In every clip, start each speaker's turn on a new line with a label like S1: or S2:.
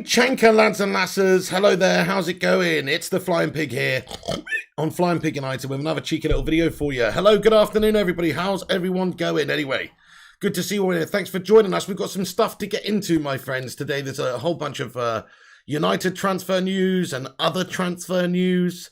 S1: Chanka, lads and lasses, hello there, how's it going? It's the Flying Pig here on Flying Pig United with another cheeky little video for you. Hello, good afternoon everybody, how's everyone going anyway? Good to see you all here, thanks for joining us. We've got some stuff to get into, my friends, today. There's a whole bunch of United transfer news and other transfer news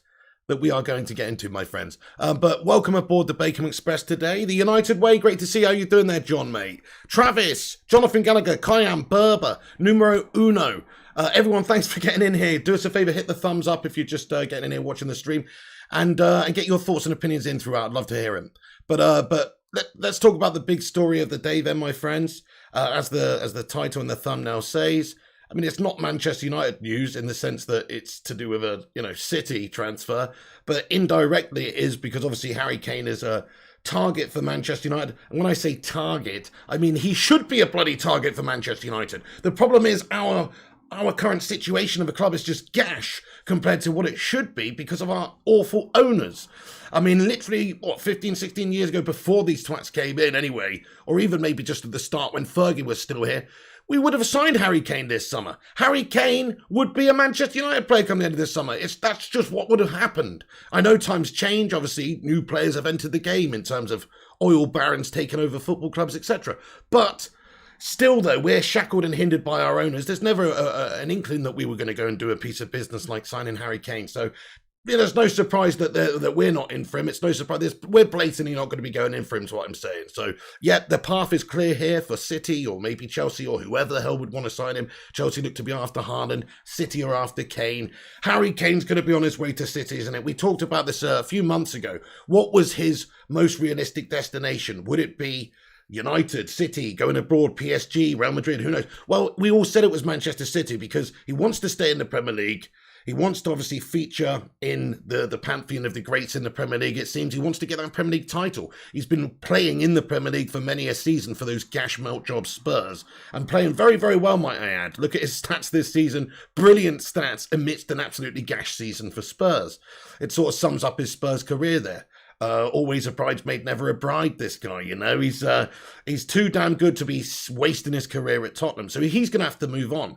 S1: that we are going to get into, my friends. But welcome aboard the Bacon Express today. The United Way, great to see how you're doing there, John, mate. Travis, Jonathan Gallagher, Kyan, Berber, Numero Uno. Everyone, thanks for getting in here. Do us a favour, hit the thumbs up if you're just getting in here watching the stream. And get your thoughts and opinions in throughout. I'd love to hear them. But let's talk about the big story of the day then, my friends. As the title and the thumbnail says, I mean, it's not Manchester United news in the sense that it's to do with a, City transfer, but indirectly it is because obviously Harry Kane is a target for Manchester United. And when I say target, I mean he should be a bloody target for Manchester United. The problem is our current situation of the club is just gash compared to what it should be because of our awful owners. I mean, literally, 15, 16 years ago, before these twats came in anyway, or even maybe just at the start when Fergie was still here, we would have signed Harry Kane this summer. Harry Kane would be a Manchester United player come the end of this summer. That's just what would have happened. I know times change. Obviously, new players have entered the game in terms of oil barons taking over football clubs, etc. But still, though, we're shackled and hindered by our owners. There's never an inkling that we were going to go and do a piece of business like signing Harry Kane. So there's no surprise that we're not in for him. It's no surprise. We're blatantly not going to be going in for him, is what I'm saying. So, yeah, the path is clear here for City or maybe Chelsea or whoever the hell would want to sign him. Chelsea look to be after Haaland. City are after Kane. Harry Kane's going to be on his way to City, isn't it? We talked about this a few months ago. What was his most realistic destination? Would it be United, City, going abroad, PSG, Real Madrid, who knows? Well, we all said it was Manchester City because he wants to stay in the Premier League. He wants to obviously feature in the pantheon of the greats in the Premier League. It seems he wants to get that Premier League title. He's been playing in the Premier League for many a season for those gash melt job Spurs and playing very, very well, might I add. Look at his stats this season. Brilliant stats amidst an absolutely gash season for Spurs. It sort of sums up his Spurs career there. Always a bridesmaid, never a bride, this guy, He's too damn good to be wasting his career at Tottenham. So he's going to have to move on.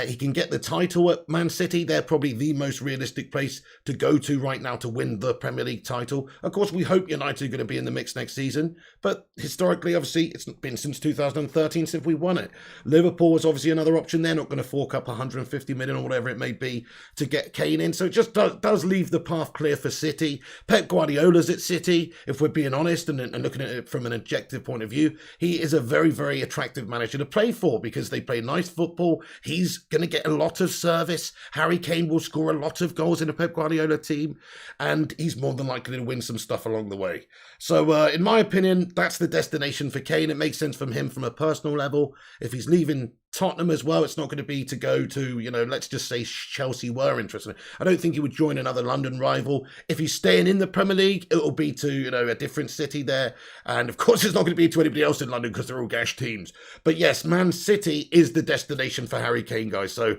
S1: He can get the title at Man City. They're probably the most realistic place to go to right now to win the Premier League title. Of course, we hope United are going to be in the mix next season. But historically, obviously, it's been since 2013 since we won it. Liverpool is obviously another option. They're not going to fork up 150 million or whatever it may be to get Kane in. So it just does leave the path clear for City. Pep Guardiola's at City, if we're being honest and looking at it from an objective point of view. He is a very, very attractive manager to play for because they play nice football. He's going to get a lot of service. Harry Kane will score a lot of goals in a Pep Guardiola team, and he's more than likely to win some stuff along the way. So, in my opinion, that's the destination for Kane. It makes sense from him from a personal level. If he's leaving Tottenham as well, it's not going to be to go to, let's just say Chelsea were interested. I don't think he would join another London rival. If he's staying in the Premier League, it'll be to, a different city there. And of course, it's not going to be to anybody else in London because they're all gash teams. But yes, Man City is the destination for Harry Kane, guys. So,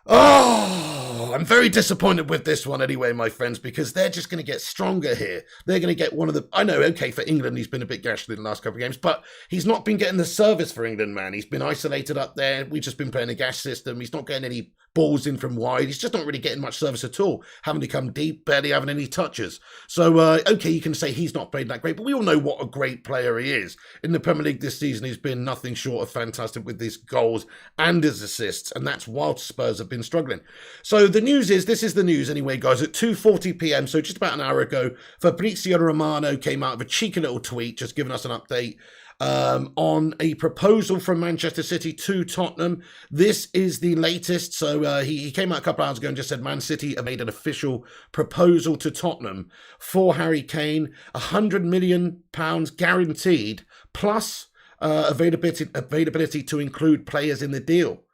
S1: I'm very disappointed with this one anyway, my friends, because they're just going to get stronger here. They're going to get one of the... I know, okay, for England, he's been a bit gash in the last couple of games, but he's not been getting the service for England, man. He's been isolated up there. We've just been playing a gash system. He's not getting any balls in from wide. He's just not really getting much service at all. Having to come deep, barely having any touches. So, okay, you can say he's not played that great, but we all know what a great player he is. In the Premier League this season, he's been nothing short of fantastic with his goals and his assists, and that's whilst Spurs have been struggling. So the news is, this is the news anyway, guys, at 2:40 p.m, so just about an hour ago, Fabrizio Romano came out with a cheeky little tweet, just giving us an update on a proposal from Manchester City to Tottenham. This is the latest. So he came out a couple hours ago and just said Man City have made an official proposal to Tottenham for Harry Kane, £100 million guaranteed, plus availability to include players in the deal.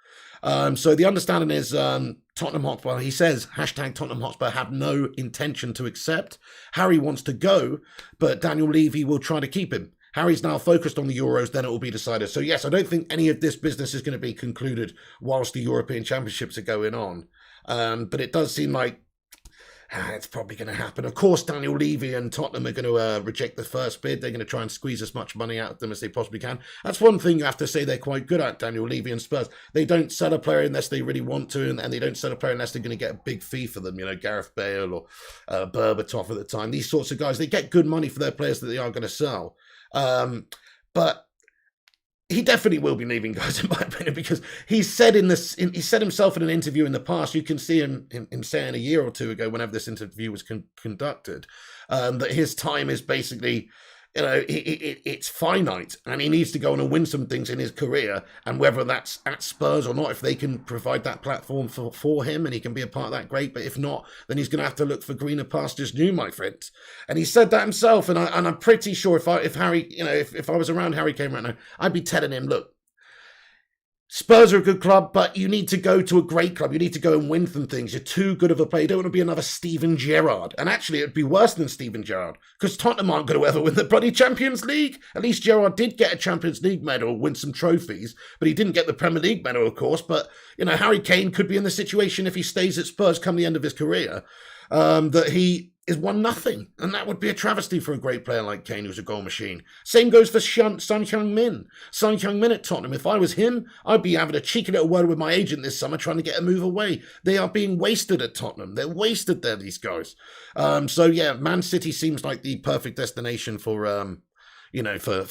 S1: So the understanding is Tottenham Hotspur, he says, hashtag Tottenham Hotspur have no intention to accept. Harry wants to go, but Daniel Levy will try to keep him. Harry's now focused on the Euros, then it will be decided. So yes, I don't think any of this business is going to be concluded whilst the European Championships are going on. But it does seem like It's probably going to happen. Of course, Daniel Levy and Tottenham are going to reject the first bid. They're going to try and squeeze as much money out of them as they possibly can. That's one thing you have to say they're quite good at, Daniel Levy and Spurs. They don't sell a player unless they really want to, and they don't sell a player unless they're going to get a big fee for them. You know, Gareth Bale or Berbatov at the time. These sorts of guys, they get good money for their players that they are going to sell. But he definitely will be leaving, guys, in my opinion, because he said he said himself in an interview in the past. You can see him saying a year or two ago, whenever this interview was conducted, that his time is basically, you know, it's finite, and he needs to go on and win some things in his career. And whether that's at Spurs or not, if they can provide that platform for him and he can be a part of that, great. But if not, then he's going to have to look for greener pastures new, my friends. And he said that himself. And I'm pretty sure if Harry, you know, if I was around Harry Kane right now, I'd be telling him, look, Spurs are a good club, but you need to go to a great club. You need to go and win some things. You're too good of a player. You don't want to be another Steven Gerrard. And actually, it'd be worse than Steven Gerrard, because Tottenham aren't going to ever win the bloody Champions League. At least Gerrard did get a Champions League medal, win some trophies, but he didn't get the Premier League medal, of course. But, you know, Harry Kane could be in the situation, if he stays at Spurs come the end of his career, that he is 1-0, and that would be a travesty for a great player like Kane, who's a goal machine. Same goes for Son Heung-min. Son Heung-min at Tottenham. If I was him, I'd be having a cheeky little word with my agent this summer, trying to get a move away. They are being wasted at Tottenham. They're wasted there, these guys. So yeah, Man City seems like the perfect destination for you know, for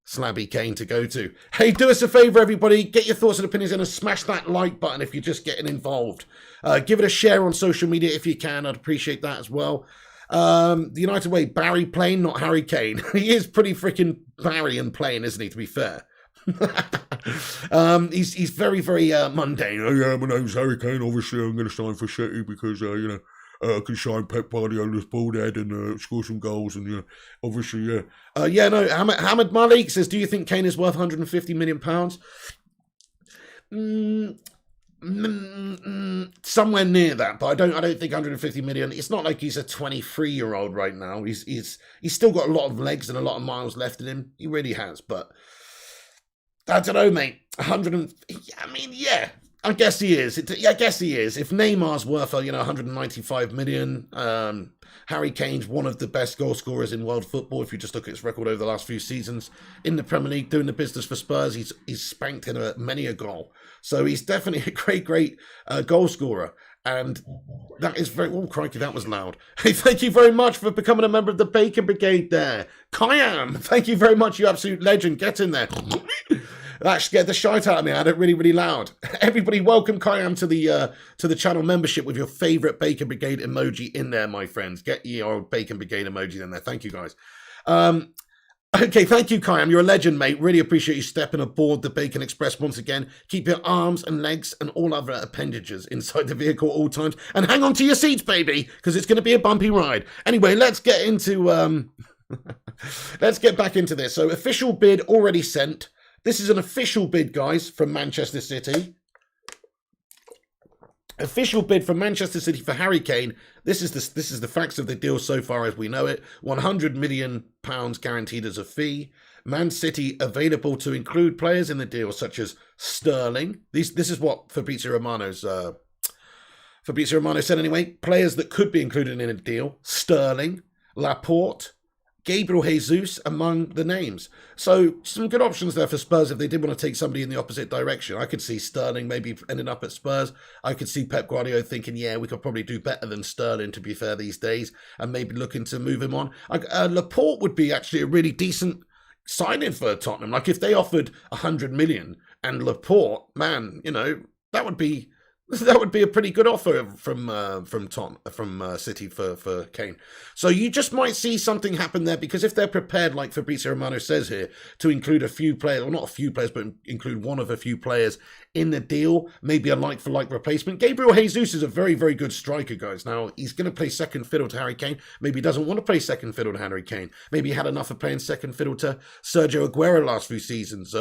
S1: Slabby Kane to go to. Hey, do us a favour, everybody. Get your thoughts and opinions in and smash that like button if you're just getting involved. Give it a share on social media if you can. I'd appreciate that as well. The United way, Barry Plain, not Harry Kane. He is pretty freaking Barry and plain, isn't he, to be fair? He's very, very mundane. Oh, yeah, my name's Harry Kane. Obviously, I'm going to sign for City because, you know, I can shine Pep Guardiola's bald head and score some goals, and obviously, yeah. Yeah, no. Hamid Malik says, "Do you think Kane is worth £150 million?" Somewhere near that, but I don't think 150 million. It's not like he's a 23-year-old right now. He's still got a lot of legs and a lot of miles left in him. He really has, but I don't know, mate. 100. I mean, yeah. I guess he is. I guess he is. If Neymar's worth, 195 million, Harry Kane's one of the best goal scorers in world football. If you just look at his record over the last few seasons in the Premier League, doing the business for Spurs, he's spanked in many a goal. So he's definitely a great goal scorer. And that is very... Oh, crikey, that was loud. Hey, thank you very much for becoming a member of the Bacon Brigade there. Kayam, thank you very much, you absolute legend. Get in there. That scared the shite out of me. I had it really, really loud. Everybody, welcome Kayam to the channel membership with your favourite Bacon Brigade emoji in there, my friends. Get your Bacon Brigade emoji in there. Thank you, guys. Okay, thank you, Kayam. You're a legend, mate. Really appreciate you stepping aboard the Bacon Express once again. Keep your arms and legs and all other appendages inside the vehicle at all times. And hang on to your seats, baby, because it's going to be a bumpy ride. Anyway, let's get into... let's get back into this. So, official bid already sent. This is an official bid, guys, from Manchester City. Official bid from Manchester City for Harry Kane. This is the facts of the deal so far as we know it. £100 million guaranteed as a fee. Man City available to include players in the deal such as Sterling. This is what Fabrizio Romano said anyway. Players that could be included in a deal: Sterling, Laporte, Gabriel Jesus among the names. So some good options there for Spurs if they did want to take somebody in the opposite direction. I could see Sterling maybe ending up at Spurs. I could see Pep Guardiola thinking, yeah, we could probably do better than Sterling, to be fair, these days, and maybe looking to move him on. Laporte would be actually a really decent signing for Tottenham. Like if they offered 100 million and Laporte, man, that would be a pretty good offer from City for Kane. So you just might see something happen there, because if they're prepared, like Fabrizio Romano says here, to include a few players, or not a few players, but include one of a few players in the deal, maybe a like-for-like replacement. Gabriel Jesus is a very, very good striker, guys. Now, he's going to play second fiddle to Harry Kane. Maybe he doesn't want to play second fiddle to Harry Kane. Maybe he had enough of playing second fiddle to Sergio Aguero last few seasons.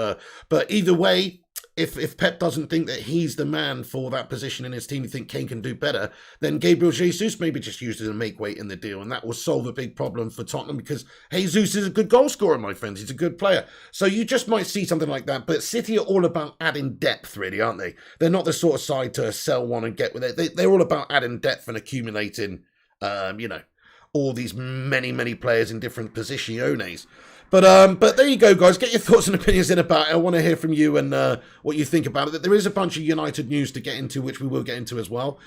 S1: But either way, if Pep doesn't think that he's the man for that position in his team, you think Kane can do better, then Gabriel Jesus maybe just used as a make weight in the deal, and that will solve a big problem for Tottenham, because Jesus is a good goal scorer, my friends. He's a good player. So you just might see something like that. But City are all about adding depth, really, aren't they? They're not the sort of side to sell one and get with it. They're all about adding depth and accumulating, all these many players in different positiones. But there you go, guys. Get your thoughts and opinions in about it. I want to hear from you and what you think about it. There is a bunch of United news to get into, which we will get into as well.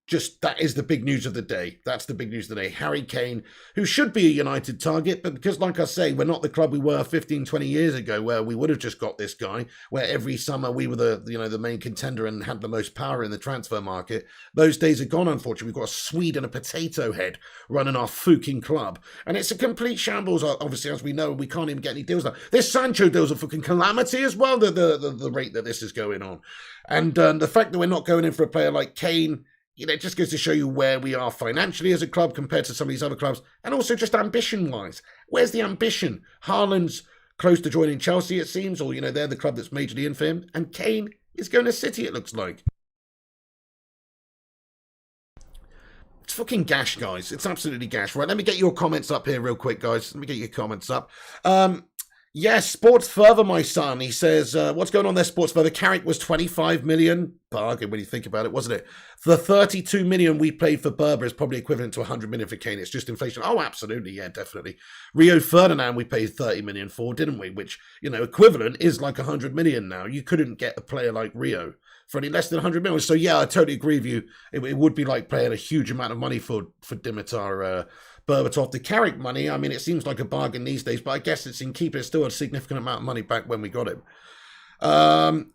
S1: Just that is the big news of the day. That's the big news of the day. Harry Kane, who should be a United target, but because, like I say, we're not the club we were 15, 20 years ago, where we would have just got this guy, where every summer we were the main contender and had the most power in the transfer market. Those days are gone, unfortunately. We've got a Swede and a potato head running our fucking club. And it's a complete shambles, obviously, as we know. We can't even get any deals done. This Sancho deal's a fucking calamity as well, the rate that this is going on. And the fact that we're not going in for a player like Kane, it just goes to show you where we are financially as a club compared to some of these other clubs, and also just ambition-wise. Where's the ambition? Haaland's close to joining Chelsea, it seems, or, they're the club that's majorly in for him, and Kane is going to City, it looks like. It's fucking gash, guys. It's absolutely gash. Right, let me get your comments up here real quick, guys. Let me get your comments up. Yes, Sports Further, my son. He says, what's going on there, Sports Further? Carrick was 25 million. Bargain when you think about it, wasn't it? The 32 million we paid for Berber is probably equivalent to 100 million for Kane. It's just inflation. Oh, absolutely. Yeah, definitely. Rio Ferdinand we paid 30 million for, didn't we? Which, equivalent is like 100 million now. You couldn't get a player like Rio for any less than 100 million. So, yeah, I totally agree with you. It would be like paying a huge amount of money for Dimitar Berbatov. The Carrick money, I mean, it seems like a bargain these days, but I guess it's in keep. It's still a significant amount of money back when we got him.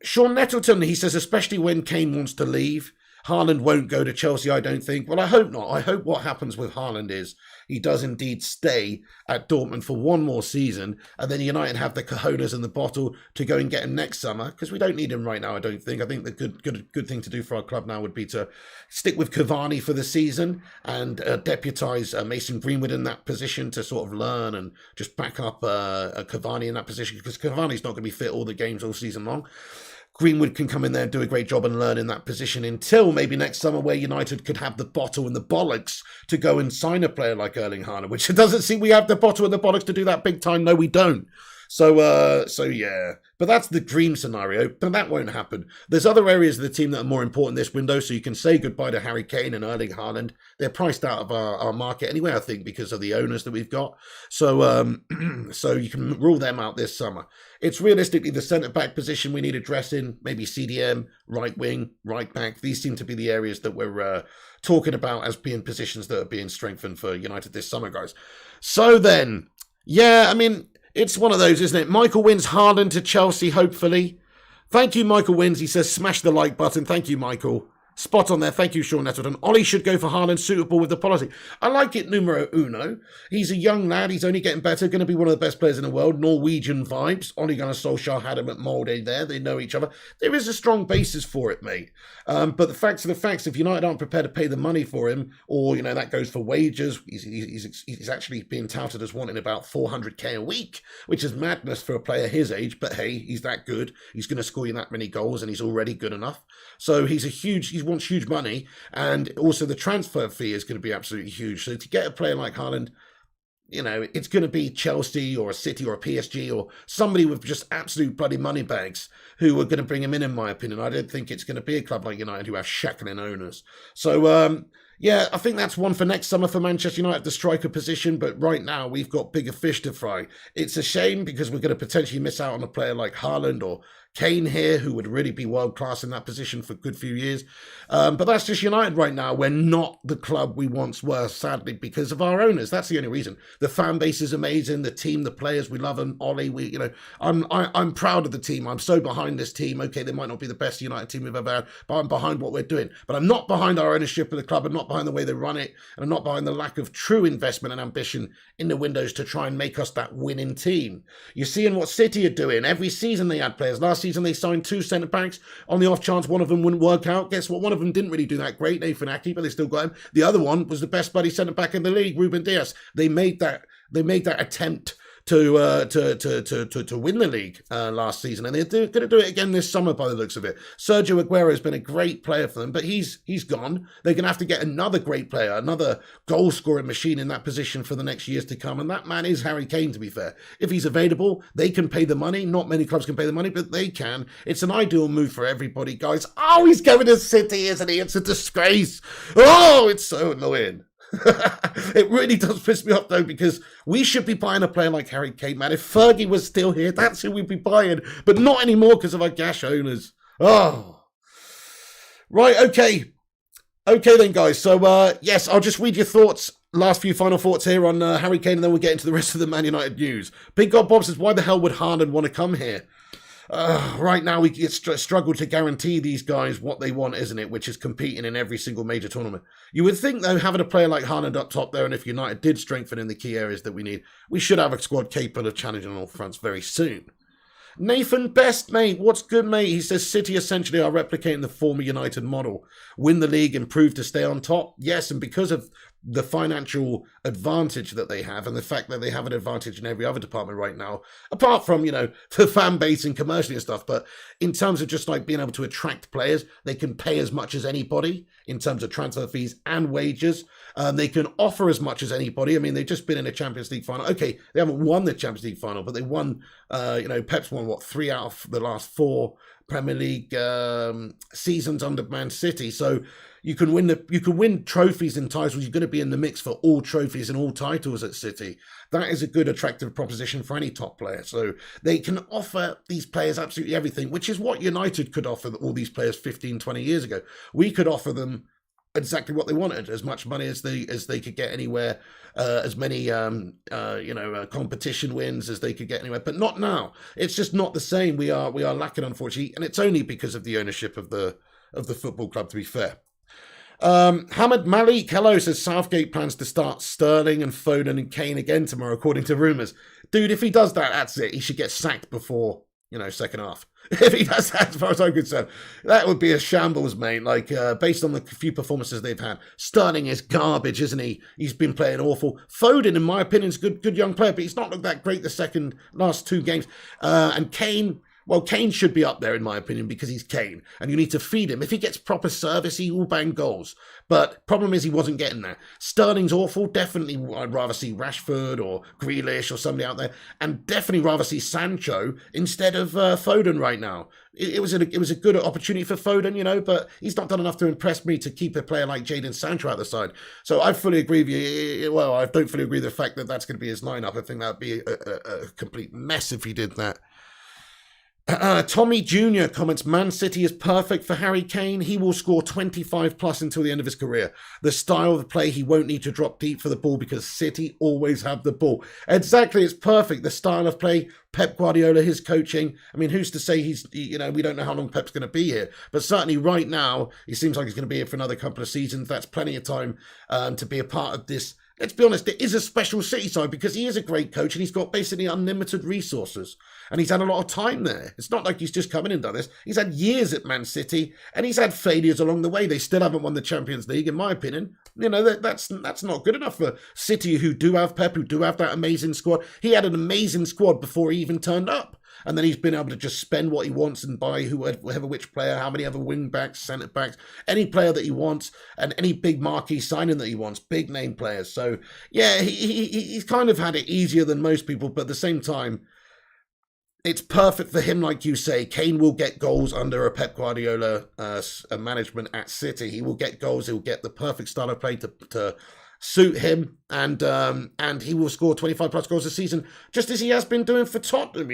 S1: Sean Nettleton, he says, especially when Kane wants to leave. Haaland won't go to Chelsea, I don't think. Well, I hope not. I hope what happens with Haaland is he does indeed stay at Dortmund for one more season, and then United have the cojones and the bottle to go and get him next summer, because we don't need him right now, I don't think. I think the good thing to do for our club now would be to stick with Cavani for the season and deputise Mason Greenwood in that position to sort of learn and just back up Cavani in that position, because Cavani's not going to be fit all the games all season long. Greenwood can come in there and do a great job and learn in that position until maybe next summer, where United could have the bottle and the bollocks to go and sign a player like Erling Haaland, which it doesn't seem we have the bottle and the bollocks to do that big time. No, we don't. So yeah. But that's the dream scenario, but that won't happen. There's other areas of the team that are more important this window, so you can say goodbye to Harry Kane and Erling Haaland. They're priced out of our market anyway, I think, because of the owners that we've got. So so you can rule them out this summer. It's realistically the centre-back position we need addressing, maybe CDM, right wing, right back. These seem to be the areas that we're talking about as being positions that are being strengthened for United this summer, guys. So then, yeah, I mean, it's one of those, isn't it? Michael wins Haaland to Chelsea, hopefully. Thank you, Michael Wins. He says, smash the like button. Thank you, Michael. Spot on there. Thank you, Sean Nettleton. Ollie should go for Haaland, suitable with the policy. I like it, numero uno. He's a young lad. He's only getting better. Going to be one of the best players in the world. Norwegian vibes. Ole Gunnar Solskjaer had him at Molde there. They know each other. There is a strong basis for it, mate. But the facts are the facts. If United aren't prepared to pay the money for him, or, that goes for wages, he's actually being touted as wanting about 400k a week, which is madness for a player his age. But hey, he's that good. He's going to score you that many goals, and he's already good enough. So he wants huge money, and also the transfer fee is going to be absolutely huge. So to get a player like Haaland, it's going to be Chelsea or a City or a PSG or somebody with just absolute bloody money bags who are going to bring him in my opinion. I don't think it's going to be a club like United who have shackling owners. So, yeah, I think that's one for next summer for Manchester United, the striker position. But right now, we've got bigger fish to fry. It's a shame because we're going to potentially miss out on a player like Haaland or Kane here, who would really be world-class in that position for a good few years. But that's just United right now. We're not the club we once were, sadly, because of our owners. That's the only reason. The fan base is amazing. The team, the players, we love them. Ollie, I'm proud of the team. I'm so behind this team. Okay, they might not be the best United team we've ever had, but I'm behind what we're doing. But I'm not behind our ownership of the club. I'm not behind the way they run it. And I'm not behind the lack of true investment and ambition in the windows to try and make us that winning team. You're seeing what City are doing. Every season they add players. Last season they signed 2 centre-backs on the off chance one of them wouldn't work out. Guess what? One of them didn't really do that great, Nathan Ake, but they still got him. The other one was the best bloody centre-back in the league, Ruben Dias. They made that attempt to win the league last season, and they're going to do it again this summer by the looks of it. Sergio Aguero has been a great player for them, but he's gone. They're going to have to get another great player, another goal scoring machine in that position for the next years to come, and that man is Harry Kane, to be fair. If he's available, they can pay the money. Not many clubs can pay the money, but they can. It's an ideal move for everybody, guys. Oh, he's going to City, isn't he? It's a disgrace. Oh, it's so annoying. It really does piss me off, though, because we should be buying a player like Harry Kane, man. If Fergie was still here, that's who we'd be buying, but not anymore because of our gash owners. Oh. Right, okay. Okay then, guys. So, yes, I'll just read your thoughts. Last few final thoughts here on Harry Kane, and then we'll get into the rest of the Man United news. Big God Bob says, why the hell would Haaland want to come here? Right now, we struggle to guarantee these guys what they want, isn't it? Which is competing in every single major tournament. You would think, though, having a player like Haaland up top there, and if United did strengthen in the key areas that we need, we should have a squad capable of challenging on all fronts very soon. Nathan Best, mate. What's good, mate? He says City essentially are replicating the former United model. Win the league, improve to stay on top. Yes, and because of the financial advantage that they have and the fact that they have an advantage in every other department right now, apart from, the fan base and commercially and stuff, but in terms of just like being able to attract players, they can pay as much as anybody in terms of transfer fees and wages. They can offer as much as anybody. I mean, they've just been in a Champions League final. Okay, they haven't won the Champions League final, but they won, Pep's won, 3 out of the last 4 Premier League seasons under Man City. So you can win trophies and titles. You're going to be in the mix for all trophies and all titles at City. That is a good, attractive proposition for any top player. So they can offer these players absolutely everything, which is what United could offer all these players 15, 20 years ago. We could offer them exactly what they wanted, as much money as they could get anywhere, as many competition wins as they could get anywhere, but not now. It's just not the same. We are lacking, unfortunately, and it's only because of the ownership of the football club, to be fair. Hamid Malik, hello, says Southgate plans to start Sterling and Foden and Kane again tomorrow, according to rumours. Dude, if he does that, that's it. He should get sacked before, second half. If he does that, as far as I'm concerned, that would be a shambles, mate. Like, based on the few performances they've had, Sterling is garbage, isn't he? He's been playing awful. Foden, in my opinion, is a good young player, but he's not looked that great the last 2 games. And Kane, well, Kane should be up there, in my opinion, because he's Kane, and you need to feed him. If he gets proper service, he will bang goals. But problem is he wasn't getting that. Sterling's awful. Definitely I'd rather see Rashford or Grealish or somebody out there, and definitely rather see Sancho instead of Foden right now. It was a good opportunity for Foden, but he's not done enough to impress me to keep a player like Jadon Sancho out the side. So I fully agree with you. Well, I don't fully agree with the fact that that's going to be his lineup. I think that would be a complete mess if he did that. Tommy Jr. comments, Man City is perfect for Harry Kane. He will score 25 plus until the end of his career. The style of play, he won't need to drop deep for the ball because City always have the ball. Exactly, it's perfect. The style of play, Pep Guardiola, his coaching. I mean, who's to say we don't know how long Pep's going to be here. But certainly right now, he seems like he's going to be here for another couple of seasons. That's plenty of time to be a part of this. Let's be honest, it is a special City side because he is a great coach and he's got basically unlimited resources and he's had a lot of time there. It's not like he's just come in and done this. He's had years at Man City and he's had failures along the way. They still haven't won the Champions League, in my opinion. That's not good enough for City, who do have Pep, who do have that amazing squad. He had an amazing squad before he even turned up. And then he's been able to just spend what he wants and buy which player, how many other wing backs, centre backs, any player that he wants, and any big marquee signing that he wants, big name players. So yeah, he's kind of had it easier than most people, but at the same time, it's perfect for him, like you say. Kane will get goals under a Pep Guardiola management at City. He will get goals. He'll get the perfect style of play to suit him, and he will score 25 plus goals a season, just as he has been doing for Tottenham,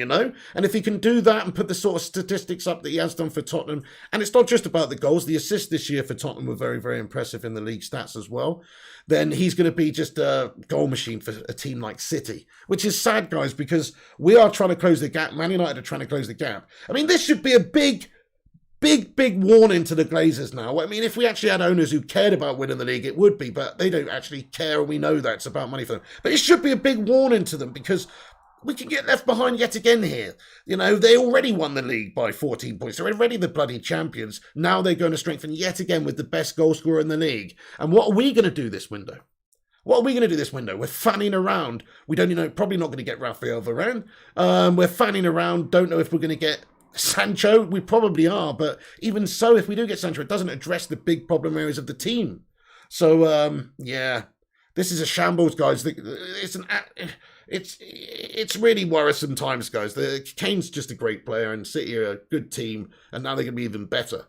S1: And if he can do that and put the sort of statistics up that he has done for Tottenham, and it's not just about the goals, the assists this year for Tottenham were very, very impressive in the league stats as well, then he's going to be just a goal machine for a team like City, which is sad, guys, because we are trying to close the gap. Man United are trying to close the gap. I mean, this should be a big warning to the Glazers now. I mean, if we actually had owners who cared about winning the league, it would be, but they don't actually care, and we know that it's about money for them. But it should be a big warning to them because we can get left behind yet again here. They already won the league by 14 points. They're already the bloody champions. Now they're going to strengthen yet again with the best goal scorer in the league. And what are we going to do this window? What are we going to do this window? We're fanning around. We don't, probably not going to get Rafael Varane. We're fanning around. Don't know if we're going to get Sancho. We probably are. But even so, if we do get Sancho, it doesn't address the big problem areas of the team. So, yeah, this is a shambles, guys. It's really worrisome times, guys. Kane's just a great player, and City are a good team, and now they're going to be even better.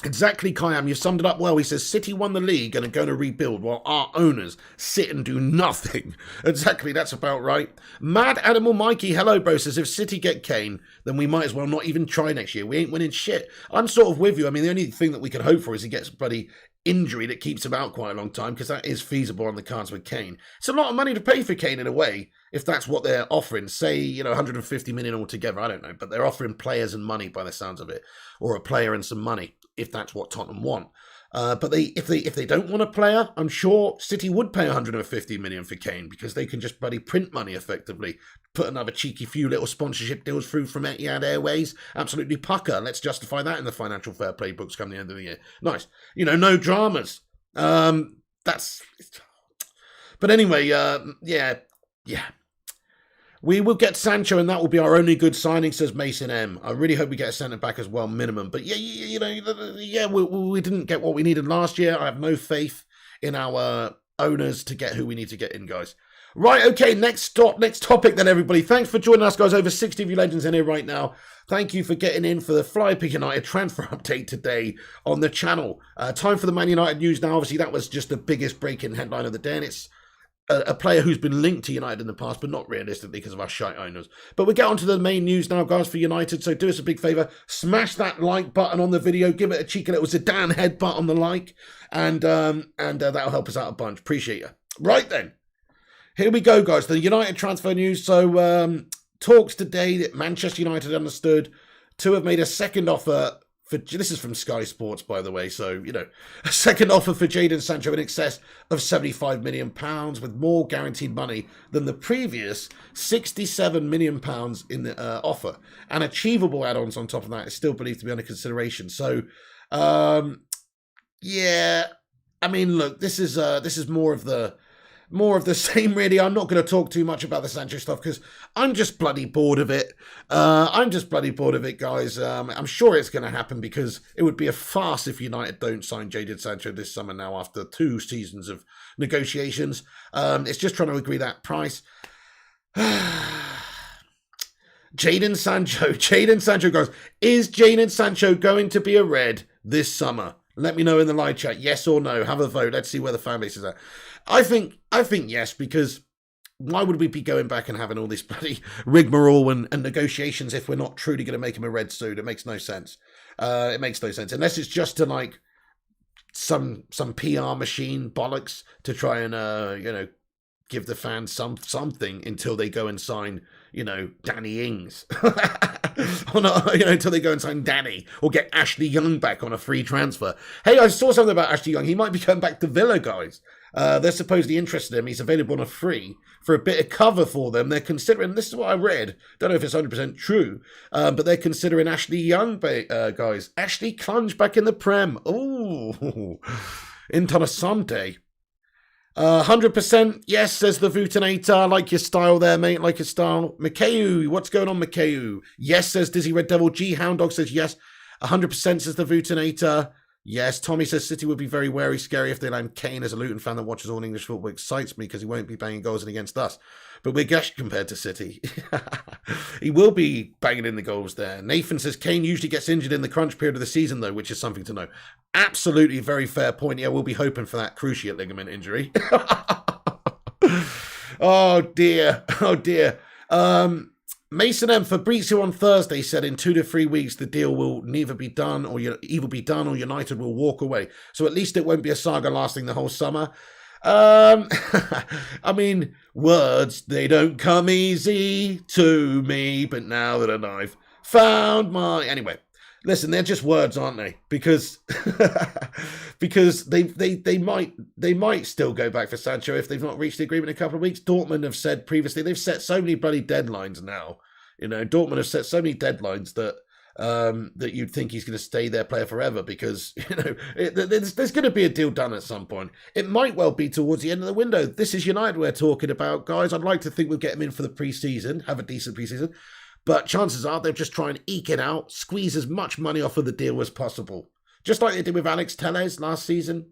S1: Exactly, Kayam, you've summed it up well. He says City won the league and are going to rebuild while our owners sit and do nothing. Exactly, that's about right. Mad Animal Mikey, hello, bro, says if City get Kane, then we might as well not even try next year. We ain't winning shit. I'm sort of with you. I mean, the only thing that we can hope for is he gets bloody injury that keeps him out quite a long time, because that is feasible on the cards with Kane. It's a lot of money to pay for Kane in a way, if that's what they're offering. Say, 150 million altogether, I don't know, but they're offering players and money by the sounds of it, or a player and some money, if that's what Tottenham want. But if they don't want a player, I'm sure City would pay 150 million for Kane, because they can just bloody print money effectively. Put another cheeky few little sponsorship deals through from Etihad Airways. Absolutely pucker. Let's justify that in the financial fair play books come the end of the year. Nice. No dramas. But anyway, yeah. We will get Sancho, and that will be our only good signing, says Mason M. I really hope we get a centre back as well, minimum. But yeah, we didn't get what we needed last year. I have no faith in our owners to get who we need to get in, guys. Right, okay, next topic then, everybody. Thanks for joining us, guys. Over 60 of you legends in here right now. Thank you for getting in for the Fly Pick United transfer update today on the channel. Time for the Man United news now. Obviously, that was just the biggest breaking headline of the day, and it's a player who's been linked to United in the past, but not realistically because of our shite owners. But we get on to the main news now, guys, for United. So do us a big favour. Smash that like button on the video. Give it a cheeky little Zidane headbutt on the like. And that'll help us out a bunch. Appreciate you. Right then. Here we go, guys. The United transfer news. So talks today that Manchester United understood to have made a second offer. This is from Sky Sports, by the way, so, a second offer for Jadon Sancho in excess of £75 million, with more guaranteed money than the previous £67 million in the offer. And achievable add-ons on top of that is still believed to be under consideration. So, yeah, I mean, look, this is more of the same, really. I'm not going to talk too much about the Sancho stuff because I'm just bloody bored of it. Guys. I'm sure it's going to happen because it would be a farce if United don't sign Jadon Sancho this summer now after 2 seasons of negotiations. It's just trying to agree that price. Jadon Sancho, guys. Is Jadon Sancho going to be a Red this summer? Let me know in the live chat, yes or no. Have a vote. Let's see where the fan base is at. I think yes, because why would we be going back and having all this bloody rigmarole and negotiations if we're not truly going to make him a Red suit? It makes no sense. Unless it's just to like some PR machine bollocks to try and give the fans something until they go and sign Danny Ings. Or not, until they go and sign Danny or get Ashley Young back on a free transfer. Hey, I saw something about Ashley Young. He might be going back to Villa, guys. They're supposedly interested in him. He's available on a free for a bit of cover for them. They're considering, this is what I read, don't know if it's 100% true, but they're considering Ashley Young, guys. Ashley Clunge back in the Prem. Ooh, interessante. 100% yes, says the Vutinator. Like your style there, mate. Like your style. Mikeu, what's going on, Mikeu? Yes, says Dizzy Red Devil. G Hound Dog says yes. 100% says the Vutinator. Yes, Tommy says City would be very wary, scary if they land Kane. As a Luton fan that watches all English football, excites me because he won't be banging goals in against us. But we're gash compared to City. He will be banging in the goals there. Nathan says Kane usually gets injured in the crunch period of the season, though, which is something to know. Absolutely, very fair point. Yeah, we'll be hoping for that cruciate ligament injury. Oh, dear. Mason M. Fabrizio on Thursday said in 2 to 3 weeks the deal will neither be done or United will walk away. So at least it won't be a saga lasting the whole summer. I mean, words, they don't come easy to me, but now that I've found my... Anyway, listen, they're just words, aren't they? Because they might still go back for Sancho if they've not reached the agreement in a couple of weeks. Dortmund have said previously, they've set so many bloody deadlines now. Dortmund have set so many deadlines that that you'd think he's going to stay their player forever, because there's going to be a deal done at some point. It might well be towards the end of the window. This is United we're talking about, guys. I'd like to think we'll get him in for the pre-season, have a decent pre-season, but chances are they'll just try and eke it out, squeeze as much money off of the deal as possible, just like they did with Alex Telles last season.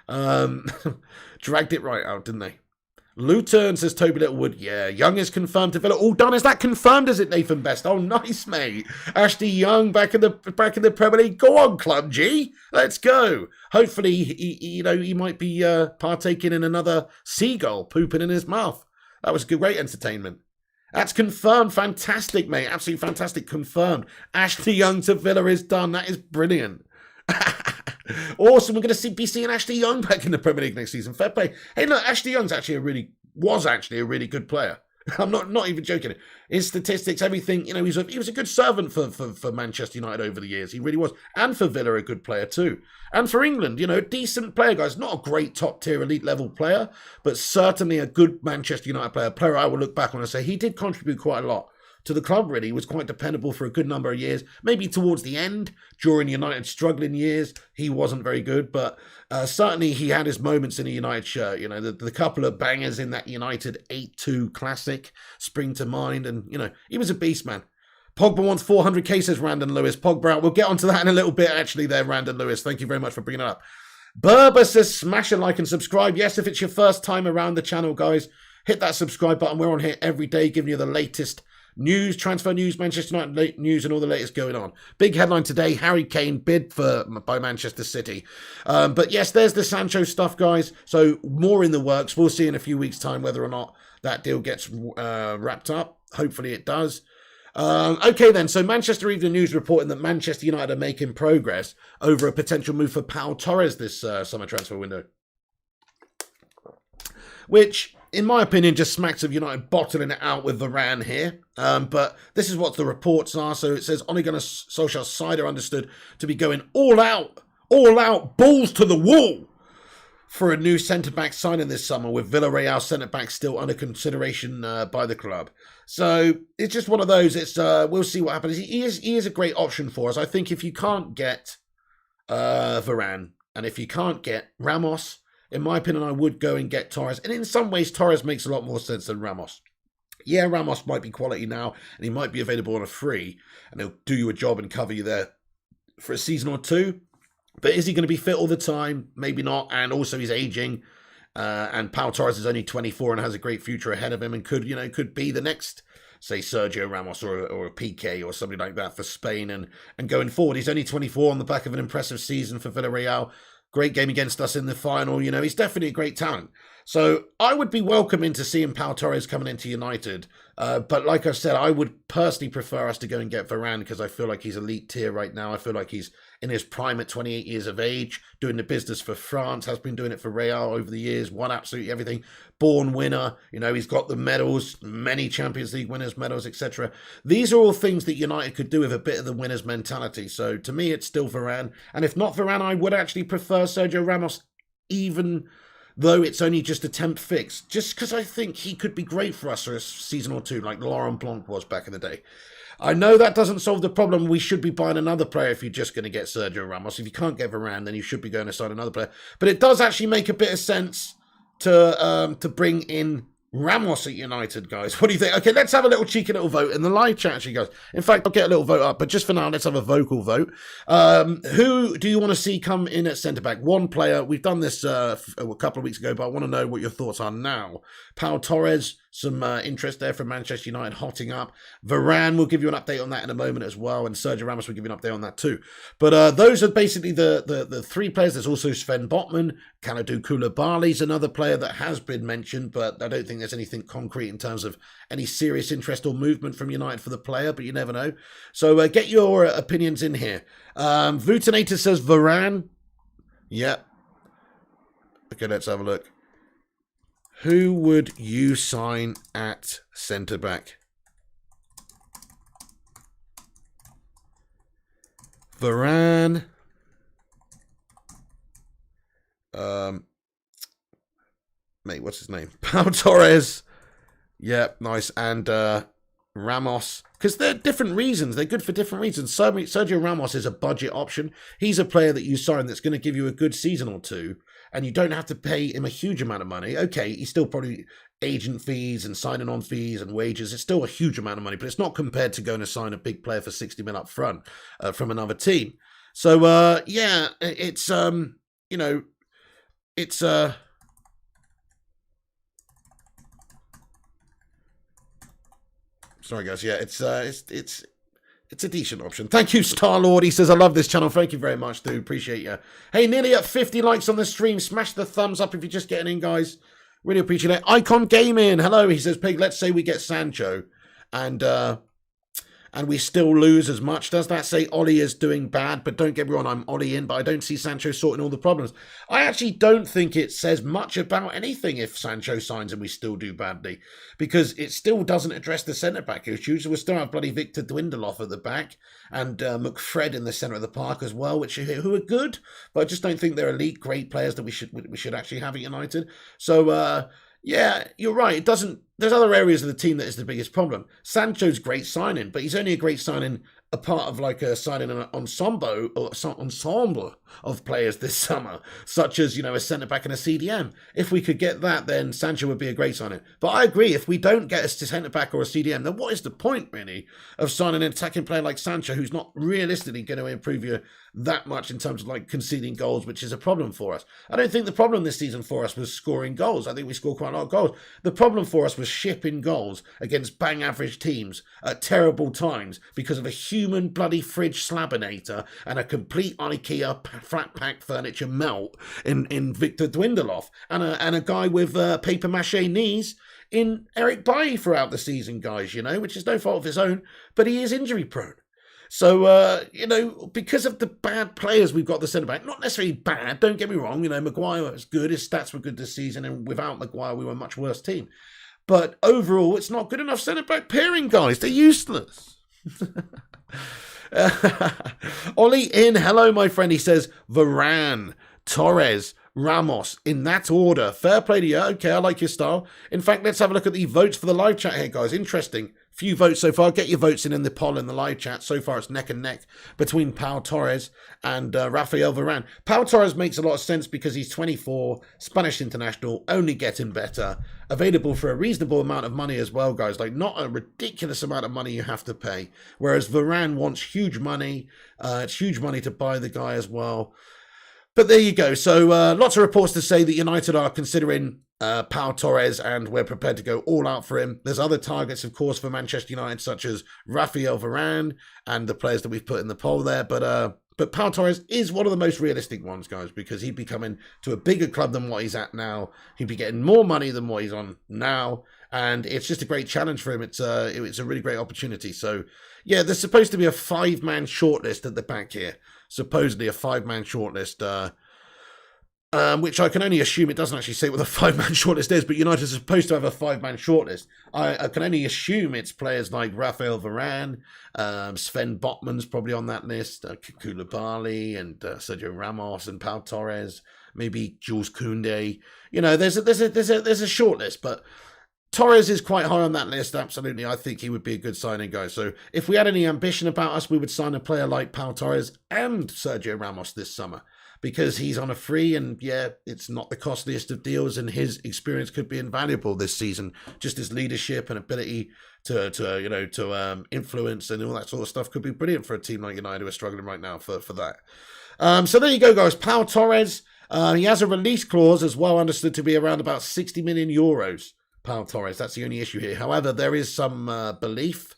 S1: Dragged it right out, didn't they? Luton, says Toby Littlewood. Yeah, Young is confirmed to Villa. All done. Is that confirmed? Is it, Nathan Best? Oh, nice, mate. Ashley Young back in the Premier League. Go on, Club G. Let's go. Hopefully, he might be partaking in another seagull pooping in his mouth. That was great entertainment. That's confirmed. Fantastic, mate. Absolutely fantastic. Confirmed. Ashley Young to Villa is done. That is brilliant. Awesome. We're going to be seeing Ashley Young back in the Premier League next season. Fair play. Hey, look, Ashley Young's was actually a really good player. I'm not even joking. His statistics, everything, he was a good servant for Manchester United over the years. He really was. And for Villa, a good player too. And for England, a decent player, guys. Not a great top tier elite level player, but certainly a good Manchester United player. A player I will look back on and say he did contribute quite a lot to the club, really. He was quite dependable for a good number of years. Maybe towards the end, during United's struggling years, he wasn't very good, but certainly he had his moments in a United shirt. The couple of bangers in that United 8-2 classic spring to mind, and, he was a beast, man. Pogba wants 400k, says Randon Lewis. Pogba out. We'll get onto that in a little bit, actually, there, Randon Lewis. Thank you very much for bringing it up. Berber says, smash a like and subscribe. Yes, if it's your first time around the channel, guys, hit that subscribe button. We're on here every day giving you the latest news, transfer news, Manchester United news, and all the latest going on. Big headline today, Harry Kane bid by Manchester City. But yes, there's the Sancho stuff, guys. So more in the works. We'll see in a few weeks' time whether or not that deal gets wrapped up. Hopefully it does. Okay then, so Manchester Evening News reporting that Manchester United are making progress over a potential move for Pau Torres this summer transfer window. Which, in my opinion, just smacks of United bottling it out with Varane here. But this is what the reports are. So it says Ole Gunnar Solskjaer's side are understood to be going all out, balls to the wall for a new centre-back signing this summer, with Villarreal centre-back still under consideration by the club. So it's just one of those. It's we'll see what happens. He is a great option for us. I think if you can't get Varane, and if you can't get Ramos, in my opinion, I would go and get Torres. And in some ways, Torres makes a lot more sense than Ramos. Yeah, Ramos might be quality now, and he might be available on a free, and he'll do you a job and cover you there for a season or two. But is he going to be fit all the time? Maybe not. And also he's aging. And Pau Torres is only 24 and has a great future ahead of him, and could be the next, say, Sergio Ramos or a PK or something like that for Spain. And going forward, he's only 24 on the back of an impressive season for Villarreal. Great game against us in the final. He's definitely a great talent. So I would be welcoming to seeing Pau Torres coming into United. But like I said, I would personally prefer us to go and get Varane, because I feel like he's elite tier right now. I feel like he's in his prime at 28 years of age, doing the business for France, has been doing it for Real over the years, won absolutely everything, born winner. He's got the medals, many Champions League winners' medals, etc. These are all things that United could do with a bit of the winner's mentality. So to me, it's still Varane. And if not Varane, I would actually prefer Sergio Ramos, even though it's only just a temp fix, just because I think he could be great for us for a season or two, like Laurent Blanc was back in the day. I know that doesn't solve the problem. We should be buying another player if you're just going to get Sergio Ramos. If you can't get Varane, then you should be going to sign another player. But it does actually make a bit of sense to bring in Ramos at United, guys. What do you think? Okay, let's have a cheeky little vote in the live chat, actually, guys. In fact, I'll get a little vote up, but just for now, let's have a vocal vote. Who do you want to see come in at centre-back? One player. We've done this a couple of weeks ago, but I want to know what your thoughts are now. Pau Torres, some interest there from Manchester United hotting up. Varane, we'll give you an update on that in a moment as well, and Sergio Ramos will give you an update on that too. But those are basically the three players. There's also Sven Botman. Kalidou Koulibaly's another player that has been mentioned, but I don't think there's anything concrete in terms of any serious interest or movement from United for the player, but you never know. So get your opinions in here. Vutinator says Varane. Yep. Okay, let's have a look. Who would you sign at centre-back? Varane. Mate, what's his name? Pau Torres. Yeah, nice. And Ramos, because they're different reasons. They're good for different reasons. Sergio Ramos is a budget option. He's a player that you sign that's going to give you a good season or two, and you don't have to pay him a huge amount of money. Okay, he's still probably agent fees and signing on fees and wages. It's still a huge amount of money, but it's not compared to going to sign a big player for 60 mil up front from another team. So, yeah, it's, you know, it's, sorry guys, yeah, it's a decent option. Thank you, Star-Lord. He says, I love this channel. Thank you very much, dude. Appreciate you. Hey, nearly at 50 likes on the stream. Smash the thumbs up if you're just getting in, guys. Really appreciate it. Icon Gaming. Hello. He says, Pig, let's say we get Sancho and we still lose as much. Does that say Ollie is doing bad? But don't get me wrong, I'm Ollie in, but I don't see Sancho sorting all the problems. I actually don't think it says much about anything if Sancho signs and we still do badly, because it still doesn't address the centre-back issues. We'll still have bloody Victor Dwindloff at the back and McFred in the centre of the park as well, who are good, but I just don't think they're elite, great players that we should actually have at United. So, yeah, you're right. It doesn't. There's other areas of the team that is the biggest problem. Sancho's great signing, but he's only a great signing a part of like a signing an ensemble of players this summer, such as, you know, a centre-back and a CDM. If we could get that, then Sancho would be a great signing. But I agree, if we don't get a centre-back or a CDM, then what is the point, really, of signing an attacking player like Sancho, who's not realistically going to improve you that much in terms of like conceding goals, which is a problem for us. I don't think the problem this season for us was scoring goals. I think we scored quite a lot of goals. The problem for us was shipping goals against bang average teams at terrible times because of a human bloody fridge slabinator and a complete IKEA flat pack furniture melt in Victor Dwindloff and a guy with paper mache knees in Eric Bailly throughout the season, guys, you know, which is no fault of his own, but he is injury prone. So, you know, because of the bad players we've got the centre-back, not necessarily bad, don't get me wrong, you know, Maguire was good, his stats were good this season, and without Maguire, we were a much worse team. But overall, it's not good enough centre-back pairing, guys. They're useless. Ollie in, hello, my friend. He says, Varane, Torres, Ramos, in that order. Fair play to you. Okay, I like your style. In fact, let's have a look at the votes for the live chat here, guys. Interesting. Few votes so far. Get your votes in the poll in the live chat. So far, it's neck and neck between Pau Torres and Rafael Varane. Pau Torres makes a lot of sense because he's 24, Spanish international, only getting better, available for a reasonable amount of money as well, guys. Like, not a ridiculous amount of money you have to pay. Whereas Varane wants huge money. It's huge money to buy the guy as well. But there you go. So lots of reports to say that United are considering Pau Torres, and we're prepared to go all out for him. There's other targets, of course, for Manchester United, such as Rafael Varane and the players that we've put in the poll there. But Pau Torres is one of the most realistic ones, guys, because he'd be coming to a bigger club than what he's at now. He'd be getting more money than what he's on now, and it's just a great challenge for him. It's a really great opportunity. So, yeah, there's supposed to be a 5-man shortlist at the back here. Supposedly a 5-man shortlist, which I can only assume it doesn't actually say what the 5-man shortlist is, but United is supposed to have a 5-man shortlist. I can only assume it's players like Rafael Varane, Sven Botman's probably on that list, Koulibaly and Sergio Ramos and Pau Torres, maybe Jules Koundé. You know, there's a shortlist, but Torres is quite high on that list, absolutely. I think he would be a good signing, guys. So if we had any ambition about us, we would sign a player like Pau Torres and Sergio Ramos this summer, because he's on a free, and yeah, it's not the costliest of deals, and his experience could be invaluable this season. Just his leadership and ability to influence and all that sort of stuff could be brilliant for a team like United who are struggling right now for that. So there you go, guys. Pau Torres, he has a release clause as well, understood to be around about 60 million euros. Pau Torres, that's the only issue here. However, there is some belief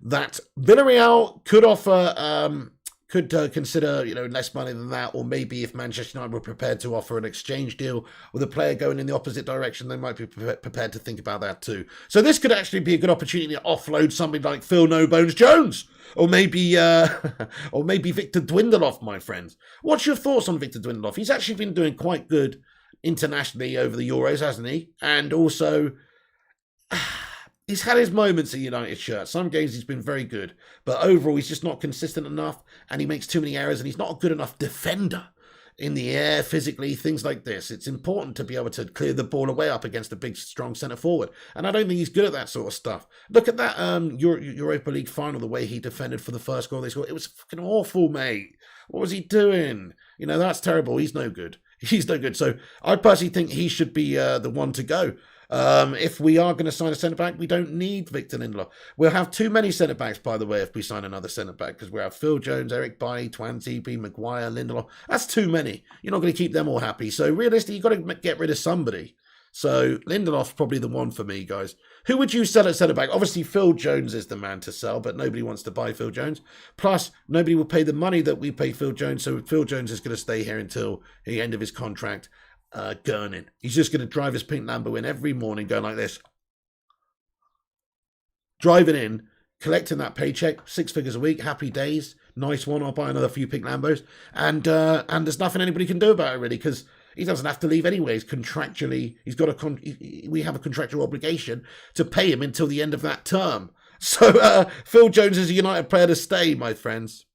S1: that Villarreal could offer, consider, less money than that, or maybe if Manchester United were prepared to offer an exchange deal with a player going in the opposite direction, they might be prepared to think about that too. So this could actually be a good opportunity to offload somebody like Phil No Bones Jones, or maybe Victor Dwindloff, my friends. What's your thoughts on Victor Dwindloff? He's actually been doing quite good internationally over the Euros, hasn't he? And also, he's had his moments at United shirt. Some games he's been very good, but overall he's just not consistent enough, and he makes too many errors, and he's not a good enough defender. in the air, physically, things like this. It's important to be able to clear the ball away up against a big, strong centre forward. And I don't think he's good at that sort of stuff. Look at that Europa League final, the way he defended for the first goal they scored. It was fucking awful, mate. What was he doing? You know, that's terrible. He's no good. He's no good. So I personally think he should be the one to go. If we are going to sign a centre-back, we don't need Victor Lindelof. We'll have too many centre-backs, by the way, if we sign another centre-back, because we have Phil Jones, Eric Bailly, Twanzebe, Maguire, Lindelof. That's too many. You're not going to keep them all happy. So realistically, you've got to get rid of somebody. So Lindelof's probably the one for me, guys. Who would you sell at centre-back? Obviously, Phil Jones is the man to sell, but nobody wants to buy Phil Jones. Plus, nobody will pay the money that we pay Phil Jones, so Phil Jones is going to stay here until the end of his contract. Gurning. He's just going to drive his pink Lambo in every morning, going like this. Driving in, collecting that paycheck, 6 figures a week, happy days, nice one. I'll buy another few pink Lambos, and there's nothing anybody can do about it really, because he doesn't have to leave anyways. Contractually, he's got we have a contractual obligation to pay him until the end of that term. So Phil Jones is a United player to stay, my friends.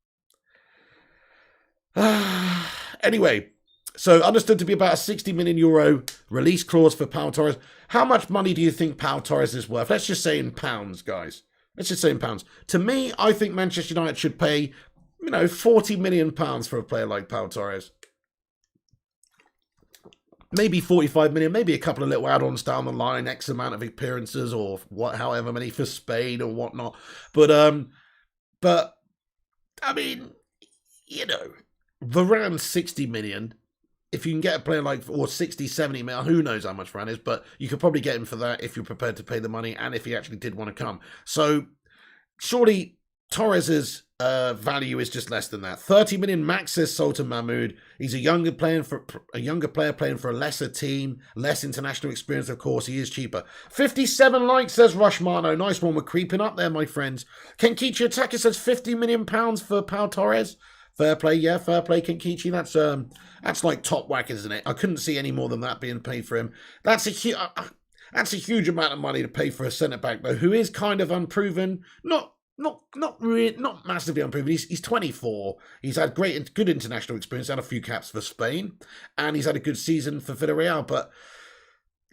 S1: Anyway. So understood to be about a €60 million release clause for Pau Torres. How much money do you think Pau Torres is worth? Let's just say in pounds, guys. Let's just say in pounds. To me, I think Manchester United should pay, £40 million for a player like Pau Torres. Maybe 45 million, maybe a couple of little add-ons down the line, X amount of appearances or however many for Spain or whatnot. But I mean, Varane 60 million. If you can get a player like, or 60, 70 mil, who knows how much Varane is, but you could probably get him for that if you're prepared to pay the money and if he actually did want to come. So surely Torres's value is just less than that. 30 million max, says Sultan Mahmoud. He's a younger player playing for a lesser team, less international experience, of course. He is cheaper. 57 likes, says Rushmano. Nice one. We're creeping up there, my friends. Kenkichi Attacker says £50 million for Pau Torres. Fair play, yeah, fair play, Kenkichi. That's like top whack, isn't it? I couldn't see any more than that being paid for him. That's a huge amount of money to pay for a centre back, though, who is kind of unproven. Not massively unproven. He's 24. He's had good international experience. Had a few caps for Spain, and he's had a good season for Villarreal, but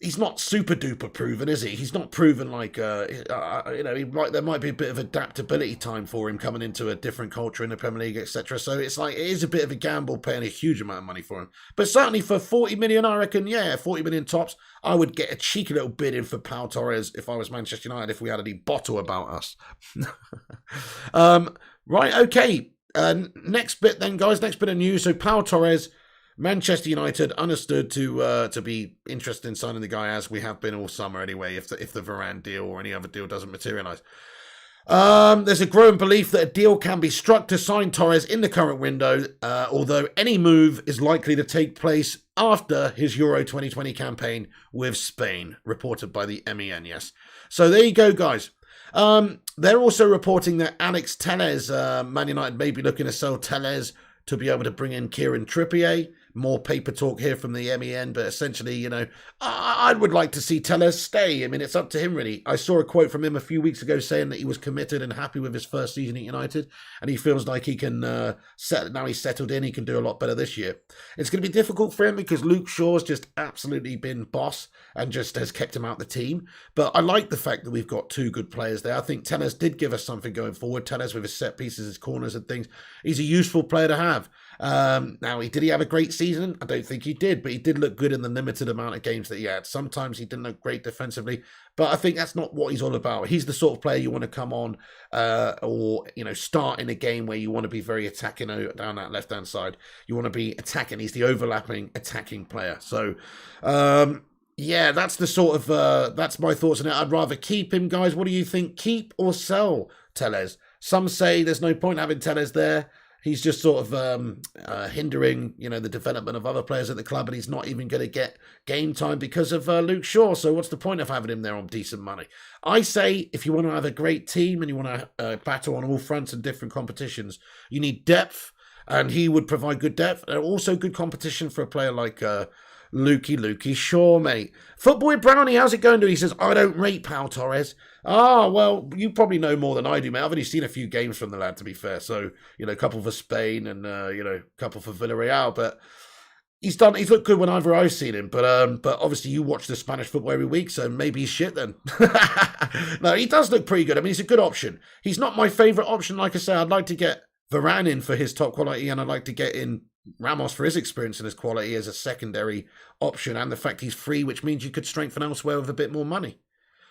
S1: he's not super duper proven, is he? He's not proven like, there might be a bit of adaptability time for him coming into a different culture in the Premier League, etc. So it's like, it is a bit of a gamble paying a huge amount of money for him. But certainly for 40 million, I reckon, 40 million tops, I would get a cheeky little bid in for Pau Torres if I was Manchester United, if we had any bottle about us. Right, okay. Next bit then, guys, next bit of news. So Pau Torres, Manchester United understood to be interested in signing the guy, as we have been all summer anyway, if the Varane deal or any other deal doesn't materialise. There's a growing belief that a deal can be struck to sign Torres in the current window, although any move is likely to take place after his Euro 2020 campaign with Spain, reported by the MEN, yes. So there you go, guys. They're also reporting that Alex Telles, Man United may be looking to sell Telles to be able to bring in Kieran Trippier. More paper talk here from the MEN, but essentially, I would like to see Telles stay. I mean, it's up to him, really. I saw a quote from him a few weeks ago saying that he was committed and happy with his first season at United, and he feels like he can, now he's settled in, he can do a lot better this year. It's going to be difficult for him because Luke Shaw's just absolutely been boss and just has kept him out the team. But I like the fact that we've got two good players there. I think Telles did give us something going forward. Telles with his set pieces, his corners and things. He's a useful player to have. Now, did he have a great season? I don't think he did, but he did look good in the limited amount of games that he had. Sometimes he didn't look great defensively, but I think that's not what he's all about. He's the sort of player you want to come on or start in a game where you want to be very attacking down that left-hand side. You want to be attacking. He's the overlapping attacking player. So, yeah, that's the sort of, that's my thoughts on it. I'd rather keep him, guys. What do you think? Keep or sell Telles? Some say there's no point having Telles there. He's just sort of hindering, the development of other players at the club, and he's not even going to get game time because of Luke Shaw. So what's the point of having him there on decent money? I say if you want to have a great team and you want to battle on all fronts and different competitions, you need depth, and he would provide good depth and also good competition for a player like Lukey Shaw, mate. Footboy Brownie, how's it going, dude? He says, I don't rate Pau Torres. Ah, well, you probably know more than I do, mate. I've only seen a few games from the lad, to be fair. So, a couple for Spain and, a couple for Villarreal. But He's looked good whenever I've seen him, but obviously you watch the Spanish football every week, so maybe he's shit then. No, he does look pretty good. I mean, he's a good option. He's not my favourite option. Like I say, I'd like to get Varane in for his top quality, and I'd like to get in Ramos for his experience and his quality as a secondary option, and the fact he's free, which means you could strengthen elsewhere with a bit more money.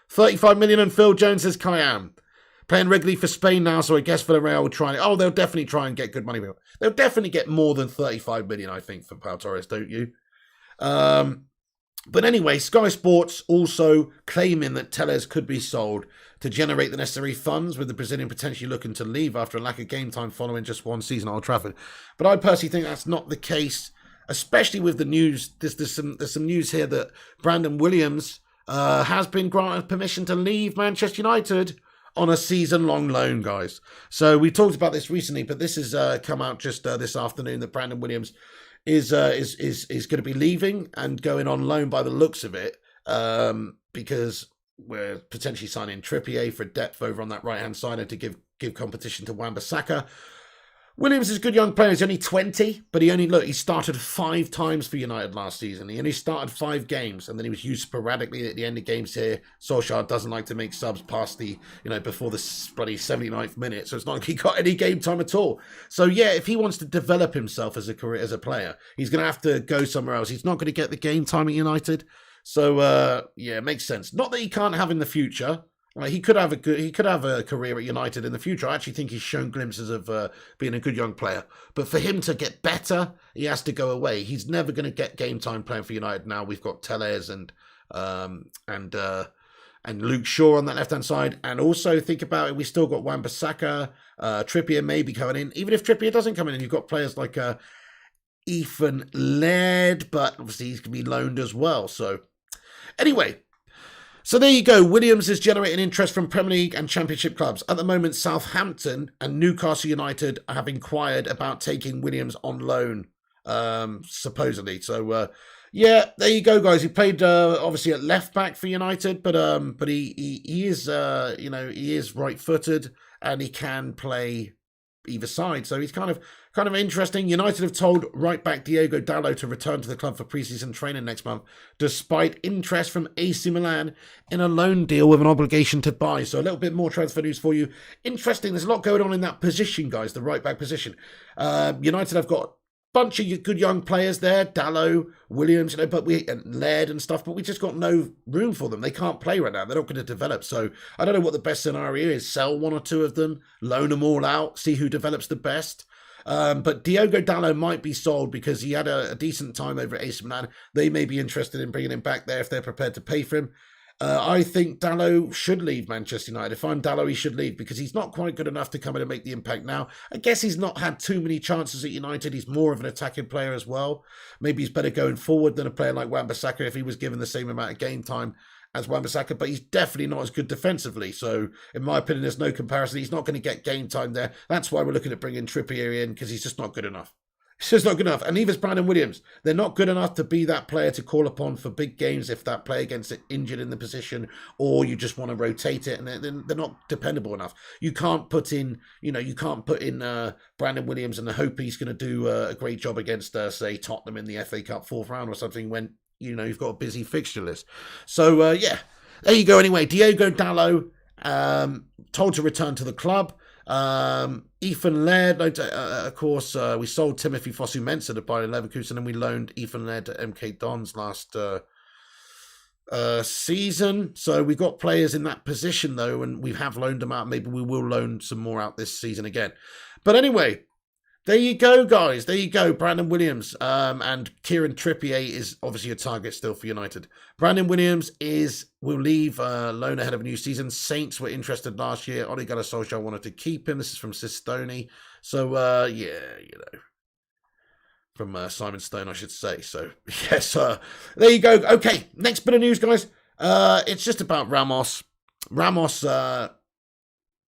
S1: 35 million and Phil Jones says Kayam. Playing regularly for Spain now, so I guess Villarreal will try. Oh, they'll definitely try and get good money. They'll definitely get more than 35 million, I think, for Pau Torres, don't you? But anyway, Sky Sports also claiming that Telles could be sold to generate the necessary funds, with the Brazilian potentially looking to leave after a lack of game time following just one season at Old Trafford. But I personally think that's not the case, especially with the news. There's some news here that Brandon Williams has been granted permission to leave Manchester United on a season-long loan, guys. So we talked about this recently, but this has come out just this afternoon that Brandon Williams is going to be leaving and going on loan by the looks of it, because we're potentially signing Trippier for depth over on that right-hand side and to give competition to Wan-Bissaka. Williams is a good young player. He's only 20, but he started 5 times for United last season. He only started 5 games, and then he was used sporadically at the end of games here. Solskjaer doesn't like to make subs past before the bloody 79th minute, so it's not like he got any game time at all. So yeah, if he wants to develop himself as a player, he's going to have to go somewhere else. He's not going to get the game time at United. So yeah, it makes sense. Not that he can't have in the future. Like, he could have a career at United in the future. I actually think he's shown glimpses of being a good young player. But for him to get better, he has to go away. He's never going to get game time playing for United now. We've got Telles and Luke Shaw on that left-hand side. And also, think about it, we still got Wan-Bissaka, Trippier maybe coming in. Even if Trippier doesn't come in, you've got players like Ethan Laird, but obviously he's going to be loaned as well. So anyway, so there you go. Williams is generating interest from Premier League and Championship clubs. At the moment, Southampton and Newcastle United have inquired about taking Williams on loan, supposedly. So, yeah, there you go, guys. He played obviously at left back for United, but he is he is right-footed and he can play either side. So he's kind of interesting. United have told right back Diogo Dalot to return to the club for pre-season training next month, despite interest from AC Milan in a loan deal with an obligation to buy. So a little bit more transfer news for you. Interesting. There's a lot going on in that position, guys, the right back position. United have got a bunch of good young players there, Dalot, Williams, and Laird and stuff, but we just got no room for them. They can't play right now. They're not going to develop. So I don't know what the best scenario is. Sell one or two of them, loan them all out, see who develops the best. But Diogo Dalot might be sold because he had a decent time over at AC Milan. They may be interested in bringing him back there if they're prepared to pay for him. I think Dalot should leave Manchester United. If I'm Dalot, he should leave because he's not quite good enough to come in and make the impact now. I guess he's not had too many chances at United. He's more of an attacking player as well. Maybe he's better going forward than a player like Wan-Bissaka if he was given the same amount of game time as Wan-Bissaka, but he's definitely not as good defensively. So, in my opinion, there's no comparison. He's not going to get game time there. That's why we're looking at bringing Trippier in, because he's just not good enough. He's just not good enough. And neither's Brandon Williams. They're not good enough to be that player to call upon for big games if that player gets injured in the position, or you just want to rotate it, and they're not dependable enough. You can't put in, Brandon Williams and hope he's going to do a great job against, say, Tottenham in the FA Cup 4th round or something when you've got a busy fixture list. So, yeah, there you go. Anyway, Diogo Dalot, told to return to the club. Ethan Laird, of course, we sold Timothy Fosu-Mensah to Bayer Leverkusen, and we loaned Ethan Laird to MK Dons last season. So we got players in that position, though, and we have loaned them out. Maybe we will loan some more out this season again. But anyway, there you go, guys. There you go. Brandon Williams and Kieran Trippier is obviously a target still for United. Brandon Williams will leave loan ahead of a new season. Saints were interested last year. Ole Gunnar Solskjaer wanted to keep him. This is from Sistoni. So, yeah, from Simon Stone, I should say. So, yes, there you go. Okay, next bit of news, guys. It's just about Ramos. Ramos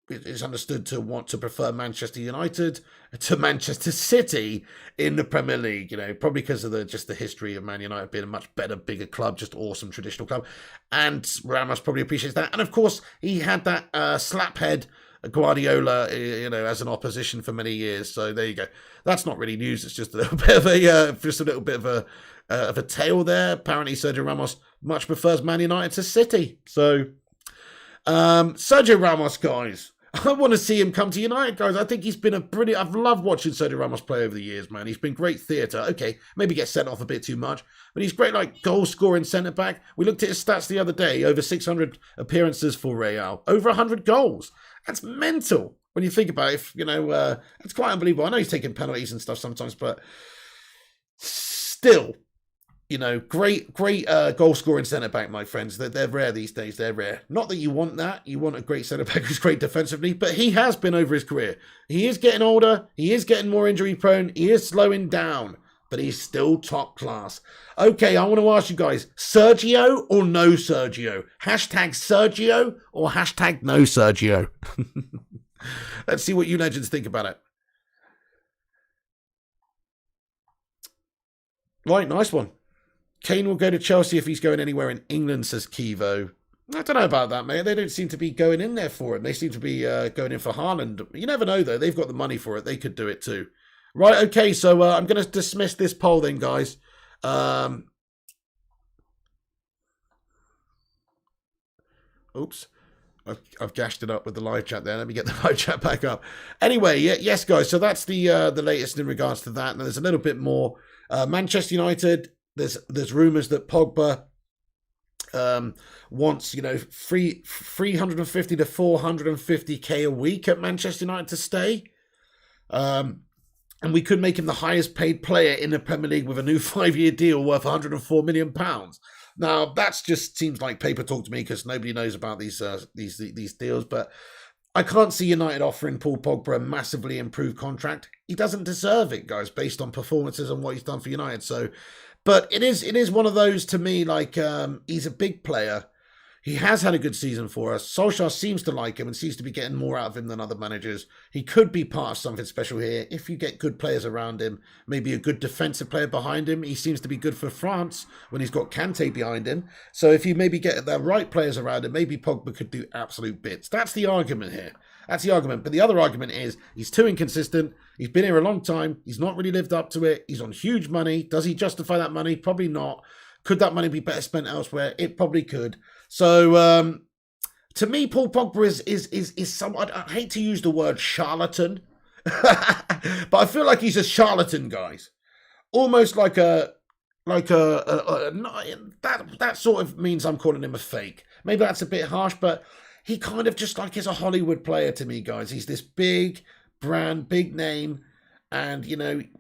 S1: is understood to want to prefer Manchester United to Manchester City in the Premier League, probably because of the history of Man United being a much better, bigger club, just awesome traditional club. And Ramos probably appreciates that. And of course, he had that slaphead Guardiola, as an opposition for many years. So there you go. That's not really news. It's just a little bit of a tale there. Apparently, Sergio Ramos much prefers Man United to City. So Sergio Ramos, guys. I want to see him come to United, guys. I think he's been a brilliant... I've loved watching Sergio Ramos play over the years, man. He's been great theatre. Okay, maybe get sent off a bit too much, but he's great, like, goal-scoring centre-back. We looked at his stats the other day. Over 600 appearances for Real. Over 100 goals. That's mental when you think about it. It's quite unbelievable. I know he's taking penalties and stuff sometimes, but still... great goal-scoring centre-back, my friends. They're rare these days. They're rare. Not that you want that. You want a great centre-back who's great defensively, but he has been over his career. He is getting older. He is getting more injury-prone. He is slowing down, but he's still top class. Okay, I want to ask you guys, Sergio or no Sergio? Hashtag Sergio or hashtag no Sergio? Let's see what you legends think about it. Right, nice one. Kane will go to Chelsea if he's going anywhere in England, says Kivo. I don't know about that, mate. They don't seem to be going in there for it. They seem to be going in for Haaland. You never know, though. They've got the money for it. They could do it too. Right, okay, so I'm going to dismiss this poll then, guys. Oops. I've gashed it up with the live chat there. Let me get the live chat back up. Anyway, yes, guys. So that's the latest in regards to that. And there's a little bit more. Manchester United... There's rumours that Pogba wants 350 to 450k a week at Manchester United to stay, and we could make him the highest paid player in the Premier League with a new 5-year deal worth 104 million pounds. Now that just seems like paper talk to me because nobody knows about these deals, but I can't see United offering Paul Pogba a massively improved contract. He doesn't deserve it, guys, based on performances and what he's done for United. So. But it is one of those, to me, like, he's a big player. He has had a good season for us. Solskjaer seems to like him and seems to be getting more out of him than other managers. He could be part of something special here if you get good players around him, maybe a good defensive player behind him. He seems to be good for France when he's got Kante behind him. So if you maybe get the right players around him, maybe Pogba could do absolute bits. That's the argument here. That's the argument. But the other argument is he's too inconsistent. He's been here a long time. He's not really lived up to it. He's on huge money. Does he justify that money? Probably not. Could that money be better spent elsewhere? It probably could. So to me, Paul Pogba is somewhat, I hate to use the word charlatan, but I feel like he's a charlatan, guys. Almost like that sort of means I'm calling him a fake. Maybe that's a bit harsh, but he kind of just like is a Hollywood player to me, guys. He's this big brand, big name. And,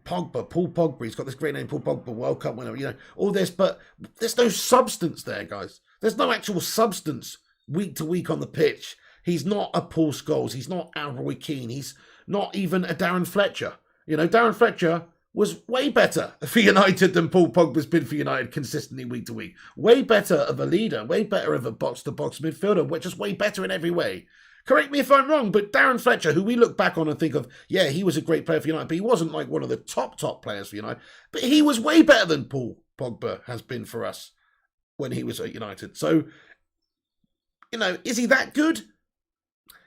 S1: Paul Pogba, he's got this great name, Paul Pogba, World Cup winner, all this, but there's no substance there, guys. There's no actual substance week to week on the pitch. He's not a Paul Scholes. He's not a Roy Keane. He's not even a Darren Fletcher. Darren Fletcher was way better for United than Paul Pogba's been for United consistently week to week. Way better of a leader, way better of a box-to-box midfielder, which is way better in every way. Correct me if I'm wrong, but Darren Fletcher, who we look back on and think of, yeah, he was a great player for United, but he wasn't like one of the top players for United. But he was way better than Paul Pogba has been for us when he was at United. So, is he that good?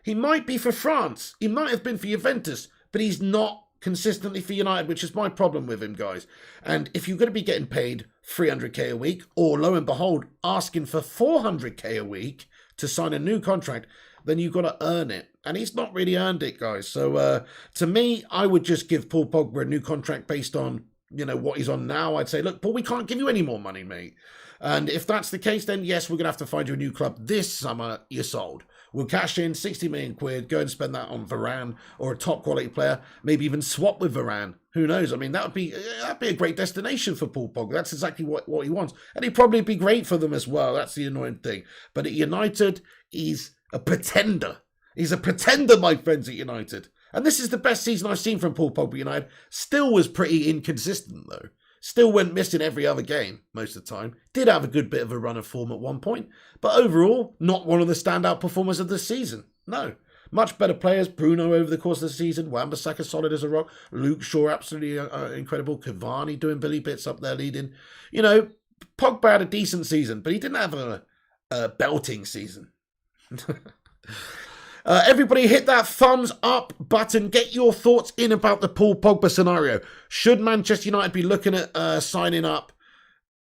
S1: He might be for France. He might have been for Juventus, but he's not consistently for United, which is my problem with him, guys. And if you're going to be getting paid 300k a week, or lo and behold, asking for 400k a week to sign a new contract, then you've got to earn it. And he's not really earned it, guys. So to me, I would just give Paul Pogba a new contract based on, what he's on now. I'd say, look, Paul, we can't give you any more money, mate. And if that's the case, then yes, we're going to have to find you a new club. This summer, you're sold. We'll cash in 60 million quid, go and spend that on Varane or a top quality player, maybe even swap with Varane. Who knows? I mean, that'd be a great destination for Paul Pogba. That's exactly what he wants. And he'd probably be great for them as well. That's the annoying thing. But at United, he's a pretender. He's a pretender, my friends, at United. And this is the best season I've seen from Paul Pogba United. Still was pretty inconsistent, though. Still went missing every other game most of the time. Did have a good bit of a run of form at one point. But overall, not one of the standout performers of the season. No. Much better players. Bruno over the course of the season. Wan-Bissaka solid as a rock. Luke Shaw absolutely incredible. Cavani doing Billy Bits up there leading. Pogba had a decent season, but he didn't have a belting season. Everybody hit that thumbs up button. Get your thoughts in about the Paul Pogba scenario. Should Manchester United be looking at signing up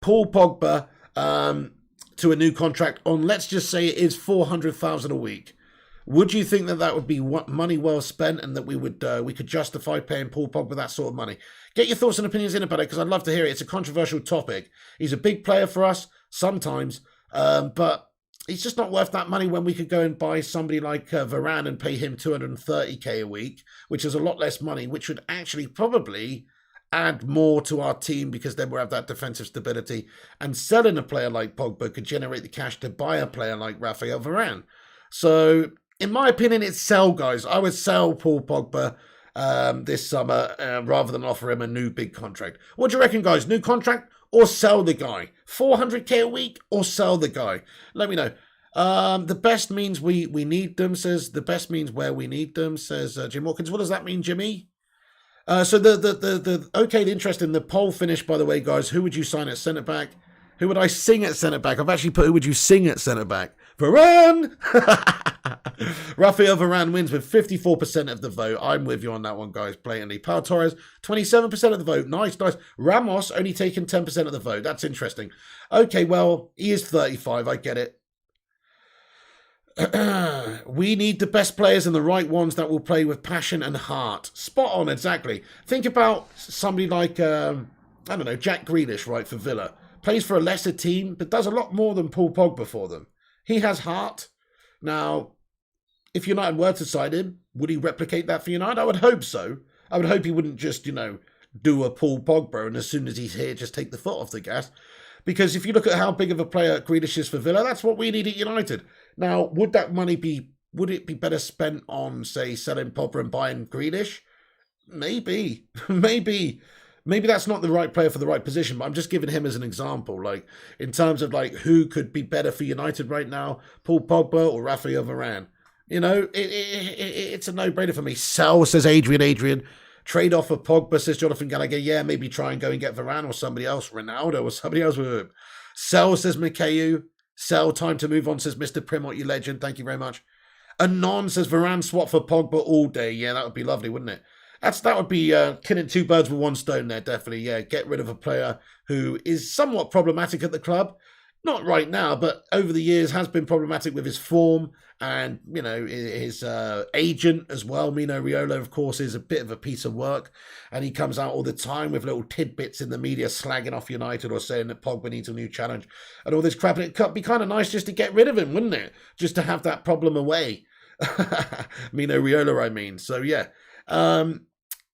S1: Paul Pogba to a new contract on, let's just say it is 400,000 a week? Would you think that that would be money well spent, and that we could justify paying Paul Pogba that sort of money? Get your thoughts and opinions in about it, because I'd love to hear it. It's a controversial topic. He's a big player for us sometimes, but he's just not worth that money when we could go and buy somebody like Varane and pay him 230k a week, which is a lot less money, which would actually probably add more to our team, because then we'll have that defensive stability. And selling a player like Pogba could generate the cash to buy a player like Raphael Varane. So, in my opinion, it's sell, guys. I would sell Paul Pogba this summer rather than offer him a new big contract. What do you reckon, guys? New contract or sell the guy? 400k a week or sell the guy? Let me know. The best means we need them, says the best means where we need them, says Jim Watkins. What does that mean, Jimmy? So the interest in the poll finished, by the way, guys. Who would you sign at centre back? Who would I sing at centre back? I've actually put who would you sing at centre back? Varane! Raphael Varane wins with 54% of the vote. I'm with you on that one, guys, blatantly. Pau Torres, 27% of the vote. Nice, nice. Ramos only taking 10% of the vote. That's interesting. Okay, well, he is 35. I get it. We need the best players and the right ones that will play with passion and heart. Spot on, exactly. Think about somebody like, I don't know, Jack Grealish, right, for Villa. Plays for a lesser team, but does a lot more than Paul Pogba for them. He has heart. Now, if United were to sign him, would he replicate that for United? I would hope so. I would hope he wouldn't just, do a Paul Pogba and as soon as he's here, just take the foot off the gas. Because if you look at how big of a player Grealish is for Villa, that's what we need at United. Now, would it be better spent on, say, selling Pogba and buying Grealish? Maybe. Maybe that's not the right player for the right position, but I'm just giving him as an example. Like, in terms of, like, who could be better for United right now, Paul Pogba or Raphael Varane? It's a no-brainer for me. Sell, says Adrian. Trade off of Pogba, says Jonathan Gallagher. Yeah, maybe try and go and get Varane or somebody else, Ronaldo or somebody else with him. Sell, says Mikhail. Sell, time to move on, says Mr. Primot, you legend. Thank you very much. Anon says Varane swap for Pogba all day. Yeah, that would be lovely, wouldn't it? That would be killing two birds with one stone there, definitely. Yeah, get rid of a player who is somewhat problematic at the club. Not right now, but over the years has been problematic with his form and, his agent as well. Mino Raiola, of course, is a bit of a piece of work. And he comes out all the time with little tidbits in the media slagging off United or saying that Pogba needs a new challenge and all this crap. And it could be kind of nice just to get rid of him, wouldn't it? Just to have that problem away. Mino Raiola, I mean. So, yeah.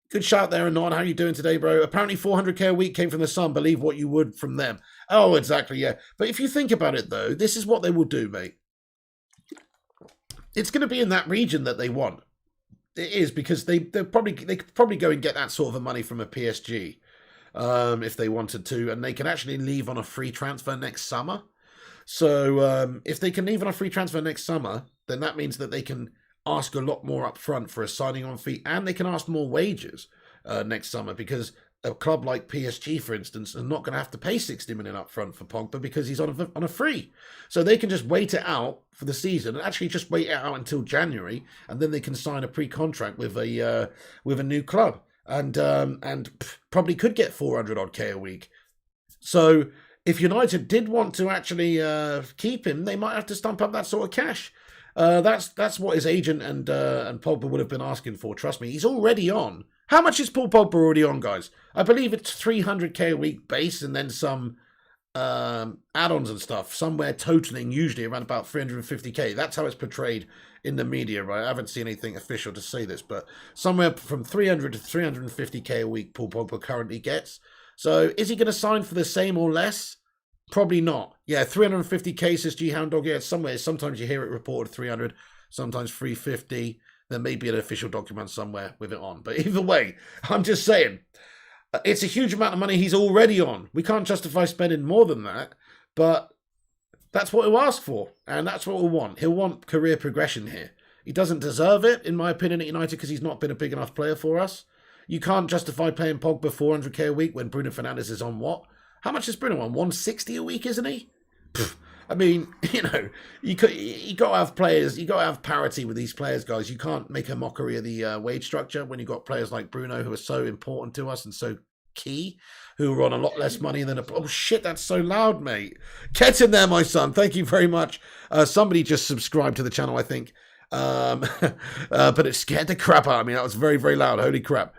S1: Good shout there, Anon. How you doing today, bro? Apparently 400k a week came from the Sun. Believe what you would from them. Oh, exactly, yeah. But if you think about it, though, this is what they will do, mate. It's going to be in that region that they want. It is, because they could probably go and get that sort of a money from a PSG if they wanted to, and they can actually leave on a free transfer next summer. So if they can leave on a free transfer next summer, then that means that they can ask a lot more up front for a signing on fee, and they can ask more wages next summer, because a club like PSG, for instance, are not going to have to pay 60 million up front for Pogba because he's on a free. So they can just wait it out for the season, and actually just wait it out until January, and then they can sign a pre-contract with a new club, and probably could get 400 odd K a week. So if United did want to actually keep him, they might have to stump up that sort of cash. That's what his agent and Pogba would have been asking for. Trust me, he's already on. How much is Paul Pogba already on, guys? I believe it's 300k a week base, and then some add-ons and stuff, somewhere totaling usually around about 350k. That's how it's portrayed in the media, right? I haven't seen anything official to say this, but somewhere from 300 to 350k a week Paul Pogba currently gets. So is he going to sign for the same or less? Probably not. Yeah, 350k, says G Hound Dog. Yeah, somewhere. Sometimes you hear it reported 300, sometimes 350. There may be an official document somewhere with it on. But either way, I'm just saying, it's a huge amount of money he's already on. We can't justify spending more than that, but that's what he'll ask for, and that's what he'll want. He'll want career progression here. He doesn't deserve it, in my opinion, at United, because he's not been a big enough player for us. You can't justify paying Pogba 400k a week when Bruno Fernandes is on what? How much is Bruno on? 160 a week, isn't he? I mean, you got to have players, you got to have parity with these players, guys. You can't make a mockery of the wage structure when you've got players like Bruno who are so important to us and so key, who are on a lot less money than oh shit, that's so loud, mate. Get in there, my son. Thank you very much. Somebody just subscribed to the channel, I think. But it scared the crap out of me. That was very, very loud. Holy crap.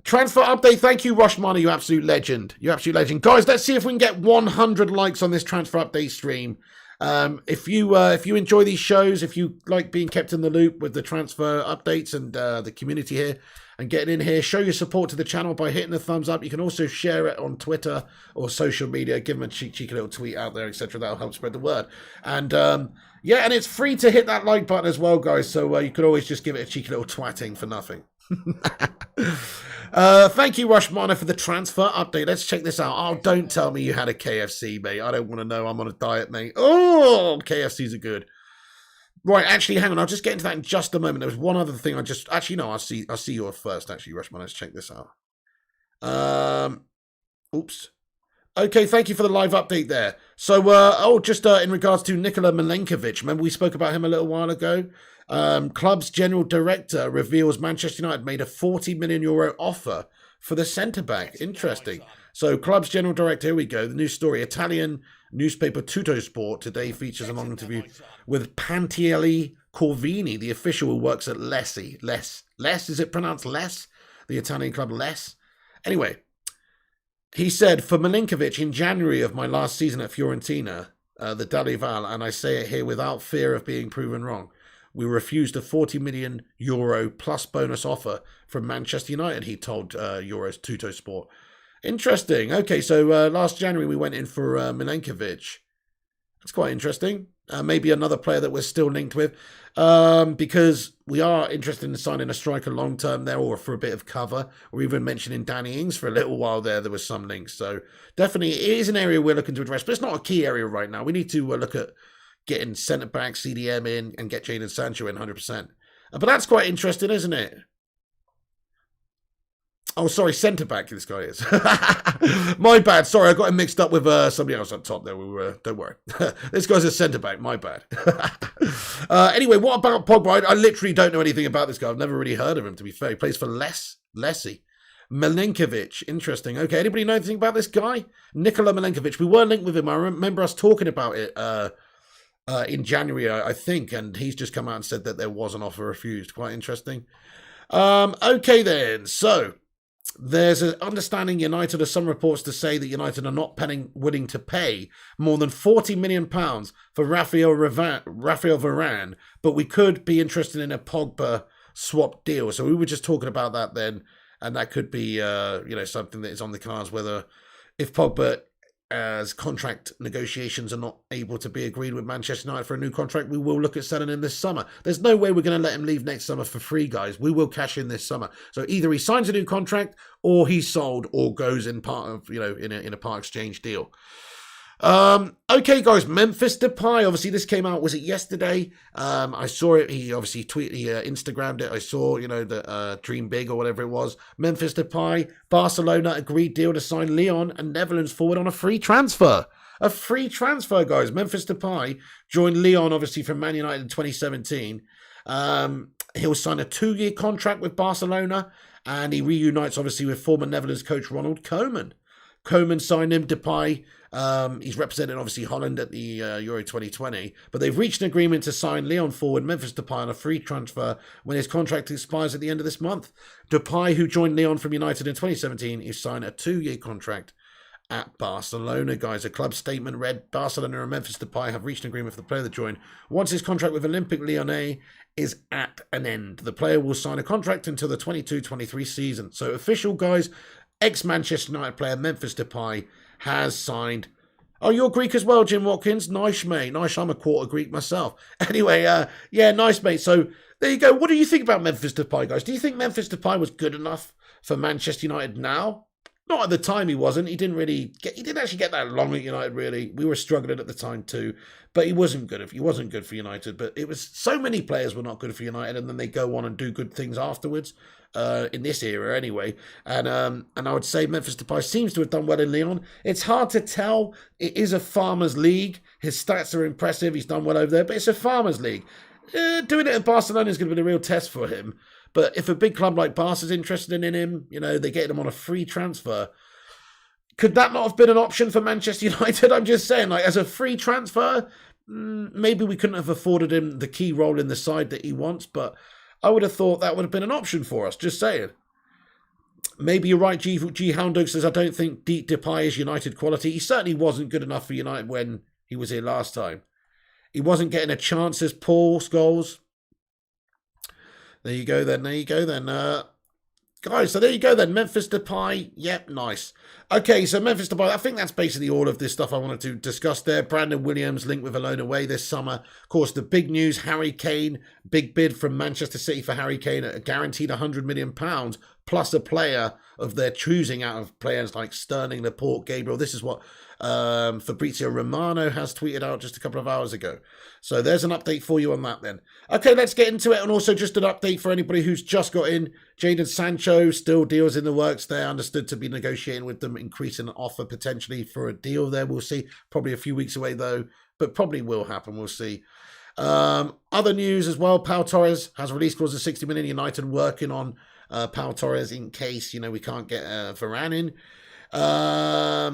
S1: Transfer update. Thank you, Rushmana, you absolute legend. You absolute legend. Guys, let's see if we can get 100 likes on this transfer update stream. If you enjoy these shows, if you like being kept in the loop with the transfer updates and the community here and getting in here, show your support to the channel by hitting the thumbs up. You can also share it on Twitter or social media. Give them a cheeky little tweet out there, etc. That'll help spread the word. And yeah, and it's free to hit that like button as well, guys. So you could always just give it a cheeky little twatting for nothing. Thank you, Rushmana, for the transfer update. Let's check this out. Oh, don't tell me you had a KFC, mate. I don't want to know. I'm on a diet, mate. Oh, KFCs are good. Right, actually, hang on. I'll just get into that in just a moment. There was one other thing Actually, no, I'll see yours first, actually, Rushmana. Let's check this out. Oops. Okay, thank you for the live update there. So, just in regards to Nikola Milenkovic, remember we spoke about him a little while ago? Club's general director reveals Manchester United made a €40 million offer for the centre-back. Interesting. So, club's general director, here we go, the news story. Italian newspaper Tuttosport today features a long interview with Pantielli Corvini, the official who works at Lecce. Les, is it pronounced Les? The Italian club Les? Anyway. He said, for Milinkovic, in January of my last season at Fiorentina, the Dalival, and I say it here without fear of being proven wrong, we refused a €40 million plus bonus offer from Manchester United, he told Euros Tuttosport. Interesting. Okay, so last January we went in for Milinkovic. That's quite interesting. Maybe another player that we're still linked with, because we are interested in signing a striker long term there, or for a bit of cover, or even mentioning Danny Ings for a little while there. There was some links, so definitely it is an area we're looking to address, but it's not a key area right now. We need to look at getting centre back CDM in and get Jadon Sancho in 100%. But that's quite interesting, isn't it? Oh, sorry, centre-back this guy is. My bad. Sorry, I got him mixed up with somebody else up top there. Don't worry. This guy's a centre-back. My bad. Anyway, what about Pogba? I literally don't know anything about this guy. I've never really heard of him, to be fair. He plays for Lecce. Milenkovic. Interesting. Okay, anybody know anything about this guy? Nikola Milenkovic. We were linked with him. I remember us talking about it in January, I think, and he's just come out and said that there was an offer refused. Quite interesting. Okay, then. So, there's an understanding United, there's some reports to say that United are not willing to pay more than £40 million for Rafael Varane, but we could be interested in a Pogba swap deal. So we were just talking about that then, and that could be something that is on the cards, whether if Pogba as contract negotiations are not able to be agreed with Manchester United for a new contract, we will look at selling him this summer. There's no way we're going to let him leave next summer for free, guys. We will cash in this summer. So either he signs a new contract, or he's sold, or goes in part of, in a part exchange deal. Okay, guys, Memphis Depay. Obviously, this came out, was it yesterday? I saw it. He obviously Instagrammed it. I saw, the Dream Big or whatever it was. Memphis Depay, Barcelona agreed deal to sign Lyon and Netherlands forward on a free transfer. A free transfer, guys. Memphis Depay joined Lyon, obviously, from Man United in 2017. He'll sign a 2-year contract with Barcelona, and he reunites, obviously, with former Netherlands coach Ronald Koeman. Koeman signed him. Depay, he's representing obviously Holland at the Euro 2020, but they've reached an agreement to sign Lyon forward Memphis Depay on a free transfer when his contract expires at the end of this month. Depay, who joined Lyon from United in 2017, is signed a 2-year contract at Barcelona, guys. A club statement read, Barcelona and Memphis Depay have reached an agreement for the player that joined. Once his contract with Olympique Lyonnais is at an end, the player will sign a contract until the 22-23 season. So official, guys. Ex-Manchester United player Memphis Depay has signed. Oh, you're Greek as well, Jim Watkins. Nice, mate. Nice. I'm a quarter Greek myself. Anyway, yeah, nice, mate. So there you go. What do you think about Memphis Depay, guys? Do you think Memphis Depay was good enough for Manchester United now? Not at the time he wasn't. He didn't actually get that long at United, really. We were struggling at the time too. But he wasn't good for United. But it was so many players were not good for United, and then they go on and do good things afterwards. In this era anyway. And I would say Memphis Depay seems to have done well in Lyon. It's hard to tell. It is a farmers' league. His stats are impressive. He's done well over there, but it's a farmers league. Doing it at Barcelona is going to be a real test for him. But if a big club like Barca's interested in him, they're getting him on a free transfer. Could that not have been an option for Manchester United? I'm just saying, as a free transfer, maybe we couldn't have afforded him the key role in the side that he wants, but I would have thought that would have been an option for us, just saying. Maybe you're right, G Houndog says, I don't think Depay is United quality. He certainly wasn't good enough for United when he was here last time. He wasn't getting a chance as Paul Scholes. There you go then. Guys, so there you go then. Memphis Depay. Yep, nice. Okay, so Memphis Depay, I think that's basically all of this stuff I wanted to discuss there. Brandon Williams linked with Alone Away this summer. Of course, the big news, Harry Kane. Big bid from Manchester City for Harry Kane at a guaranteed £100 million, plus a player of their choosing out of players like Sterling, Laporte, Gabriel. This is what Fabrizio Romano has tweeted out just a couple of hours ago. So there's an update for you on that then. Okay, let's get into it. And also just an update for anybody who's just got in. Jadon Sancho, still deals in the works there. Understood to be negotiating with them, increasing an offer potentially for a deal there. We'll see. Probably a few weeks away though, but probably will happen. We'll see. Other news as well. Pau Torres has released clause of 60 million. United working on Pau Torres in case, we can't get Varane in.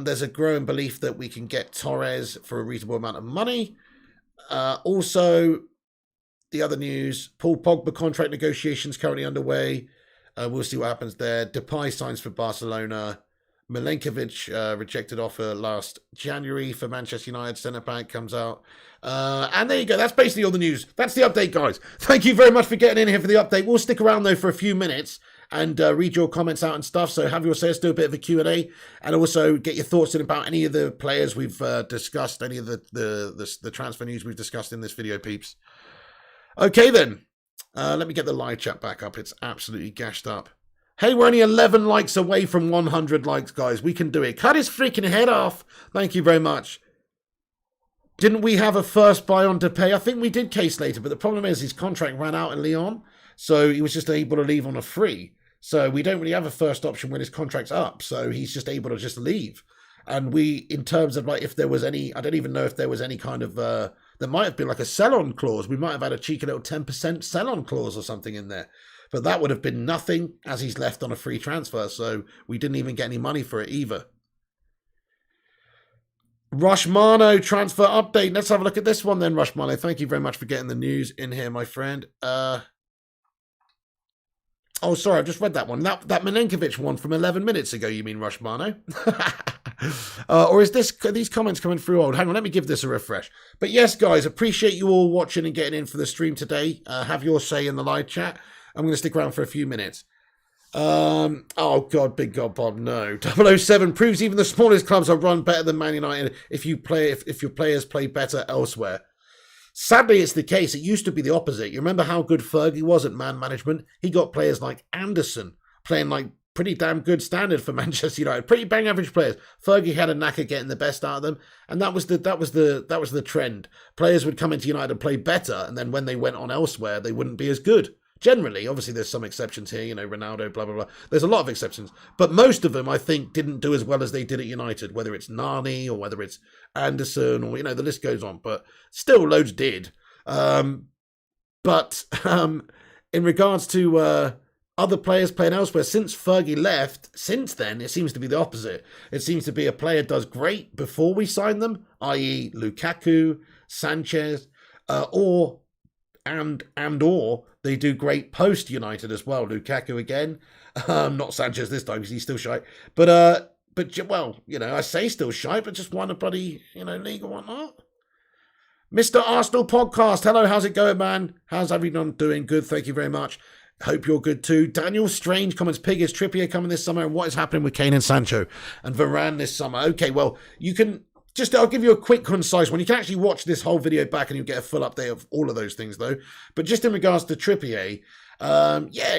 S1: There's a growing belief that we can get Torres for a reasonable amount of money. Also, the other news, Paul Pogba contract negotiations currently underway. We'll see what happens there. Depay signs for Barcelona. Milenkovic rejected offer last January for Manchester United. Centre-back comes out. And there you go. That's basically all the news. That's the update, guys. Thank you very much for getting in here for the update. We'll stick around, though, for a few minutes and read your comments out and stuff. So have your say, let's do a bit of a Q&A and also get your thoughts in about any of the players we've discussed, any of the transfer news we've discussed in this video, peeps. Okay, then. Let me get the live chat back up. It's absolutely gashed up. Hey, we're only 11 likes away from 100 likes, guys. We can do it. Cut his freaking head off. Thank you very much. Didn't we have a first buy on Depay? I think we did case later, but the problem is his contract ran out in Lyon, so he was just able to leave on a free. So we don't really have a first option when his contract's up, so he's just able to just leave. And we, in terms of if there was any, I don't even know if there was any kind of, there might have been a sell-on clause. We might have had a cheeky little 10% sell-on clause or something in there. But that would have been nothing as he's left on a free transfer, so we didn't even get any money for it either. Rushmano transfer update. Let's have a look at this one then, Rushmano. Thank you very much for getting the news in here, my friend. Oh, sorry, I've just read that one. That Milenkovic one from 11 minutes ago, you mean, Rushmano? Or is these comments coming through old? Hang on, let me give this a refresh. But yes, guys, appreciate you all watching and getting in for the stream today. Have your say in the live chat. I'm going to stick around for a few minutes. Oh, God, big God, Bob, no. 007 proves even the smallest clubs are run better than Man United if your players play better elsewhere. Sadly, it's the case. It used to be the opposite. You remember how good Fergie was at man management? He got players like Anderson playing pretty damn good standard for Manchester United. Pretty bang average players. Fergie had a knack at getting the best out of them, and that was the trend. Players would come into United and play better, and then when they went on elsewhere, they wouldn't be as good. Generally, obviously there's some exceptions here, Ronaldo, blah, blah, blah. There's a lot of exceptions. But most of them, I think, didn't do as well as they did at United, whether it's Nani or whether it's Anderson or, the list goes on. But still, loads did. In regards to other players playing elsewhere, since Fergie left, since then, it seems to be the opposite. It seems to be a player does great before we sign them, i.e. Lukaku, Sanchez, or they do great post United as well. Lukaku again, not Sanchez this time because he's still shy. But I say still shy, but just won a bloody league or whatnot. Mr. Arsenal podcast, hello, how's it going, man? How's everyone doing? Good, thank you very much. Hope you're good too. Daniel Strange comments, Pig, is Trippier coming this summer, and what is happening with Kane and Sancho and Varane this summer? Okay, well, you can. I'll give you a quick, concise one. You can actually watch this whole video back and you'll get a full update of all of those things, though. But just in regards to Trippier,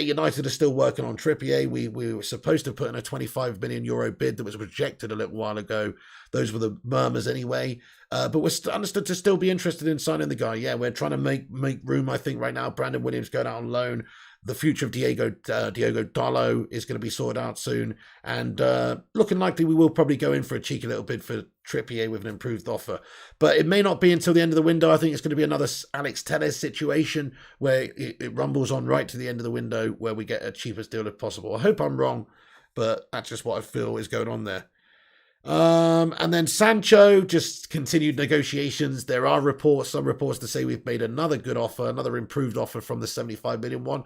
S1: United are still working on Trippier. We were supposed to put in a €25 million bid that was rejected a little while ago. Those were the murmurs anyway. But we're understood to still be interested in signing the guy. Yeah, we're trying to make room, I think, right now. Brandon Williams going out on loan. the future of Diogo Dalot is going to be sorted out soon. And looking likely we will probably go in for a cheeky little bid for Trippier with an improved offer. But it may not be until the end of the window. I think it's going to be another Alex Telles situation where it rumbles on right to the end of the window where we get a cheapest deal if possible. I hope I'm wrong, but that's just what I feel is going on there. And then Sancho, just continued negotiations. There are some reports to say we've made another good offer, another improved offer from the 75 million one.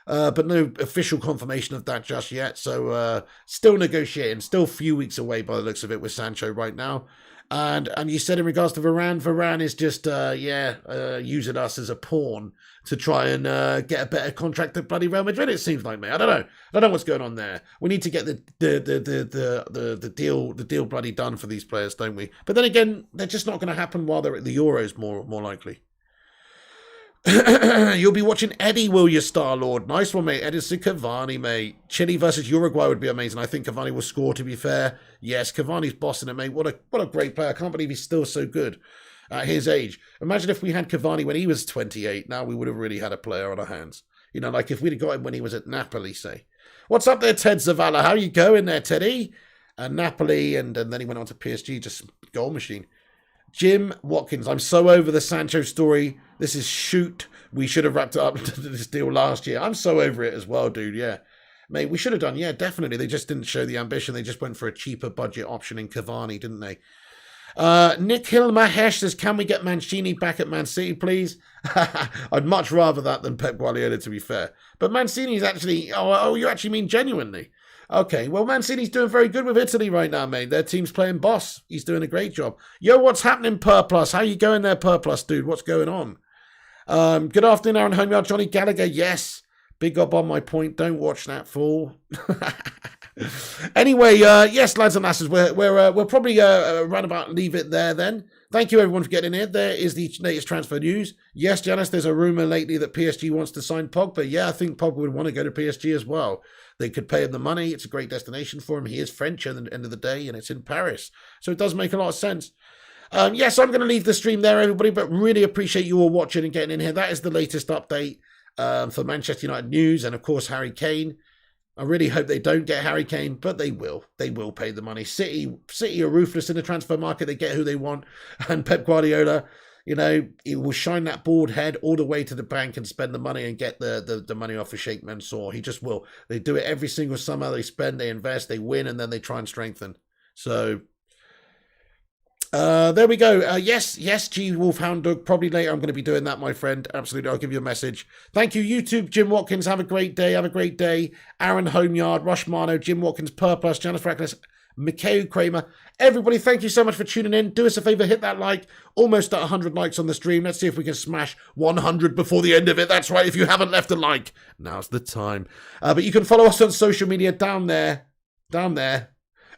S1: But no official confirmation of that just yet. So still negotiating, still a few weeks away by the looks of it with Sancho right now. And you said in regards to Varane is just using us as a pawn to try and get a better contract at bloody Real Madrid. It seems like, mate. I don't know what's going on there. We need to get the deal bloody done for these players, don't we? But then again, they're just not going to happen while they're at the Euros, more likely. You'll be watching Eddie, will you, Star-Lord? Nice one, mate. Edison Cavani, mate. Chile versus Uruguay would be amazing. I think Cavani will score, to be fair. Yes, Cavani's bossing it, mate. What a great player. I can't believe he's still so good at his age. Imagine if we had Cavani when he was 28. Now we would have really had a player on our hands. You know, like if we'd have got him when he was at Napoli, say. What's up there, Ted Zavala? How you going there, Teddy? Napoli, and then he went on to PSG, just goal machine. Jim Watkins, I'm so over the Sancho story. This is shoot. We should have wrapped it up to this deal last year. I'm so over it as well, dude. Yeah. Mate, we should have done. Yeah, definitely. They just didn't show the ambition. They just went for a cheaper budget option in Cavani, didn't they? Nick Hill Mahesh says, can we get Mancini back at Man City, please? I'd much rather that than Pep Guardiola, to be fair. But Mancini's actually... Oh, you actually mean genuinely? Okay, well, Mancini's doing very good with Italy right now, mate. Their team's playing boss. He's doing a great job. Yo, what's happening, Purplus? How you going there, Purplus, dude? What's going on? Good afternoon, Aaron Homeyard. Johnny Gallagher, yes. Big up on my point. Don't watch that fool. Anyway, yes, lads and lasses, we'll probably round about leave it there then. Thank you, everyone, for getting in. There is the latest transfer news. Yes, Janice, there's a rumour lately that PSG wants to sign Pogba. Yeah, I think Pogba would want to go to PSG as well. They could pay him the money. It's a great destination for him. He is French at the end of the day, and it's in Paris. So it does make a lot of sense. Yes, I'm going to leave the stream there, everybody, but really appreciate you all watching and getting in here. That is the latest update for Manchester United news and, of course, Harry Kane. I really hope they don't get Harry Kane, but they will. They will pay the money. City are ruthless in the transfer market. They get who they want. And Pep Guardiola, you know, he will shine that bald head all the way to the bank and spend the money and get the money off of Sheikh Mansour. He just will. They do it every single summer. They spend, they invest, they win, and then they try and strengthen. So... there we go. Yes, G Wolfhound Dog. Probably later I'm going to be doing that, my friend. Absolutely. I'll give you a message. Thank you, YouTube. Jim Watkins. Have a great day. Have a great day. Aaron Homeyard, Rush Mano, Jim Watkins, Purplus, Janice Rackness, Mikhail Kramer. Everybody, thank you so much for tuning in. Do us a favor, hit that like. Almost at 100 likes on the stream. Let's see if we can smash 100 before the end of it. That's right. If you haven't left a like, now's the time. But you can follow us on social media down there.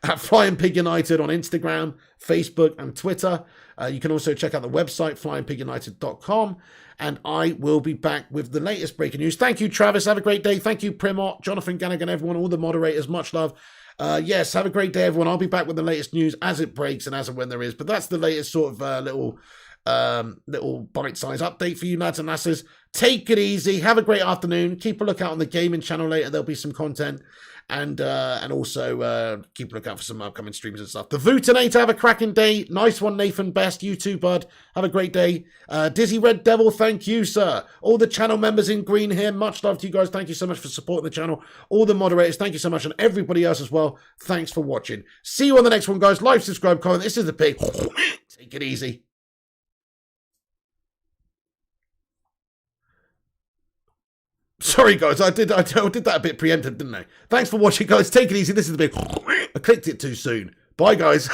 S1: At Flying Pig United on Instagram, Facebook, and Twitter. You can also check out the website, flyingpigunited.com. And I will be back with the latest breaking news. Thank you, Travis. Have a great day. Thank you, Primot, Jonathan Gannigan, everyone, all the moderators. Much love. Yes, have a great day, everyone. I'll be back with the latest news as it breaks and as and when there is. But that's the latest sort of little bite-sized update for you, lads and lasses. Take it easy. Have a great afternoon. Keep a lookout on the gaming channel later. There'll be some content. And also keep a lookout for some upcoming streams and stuff. The Vootinator, have a cracking day. Nice one, Nathan Best. You too, bud. Have a great day. Dizzy Red Devil, thank you, sir. All the channel members in green here, much love to you guys. Thank you so much for supporting the channel. All the moderators, thank you so much. And everybody else as well, thanks for watching. See you on the next one, guys. Like, subscribe, comment. This is the Pig. Take it easy. Sorry, guys, I did that a bit preemptive, didn't I? Thanks for watching, guys. Take it easy. This is the Big. I clicked it too soon. Bye, guys.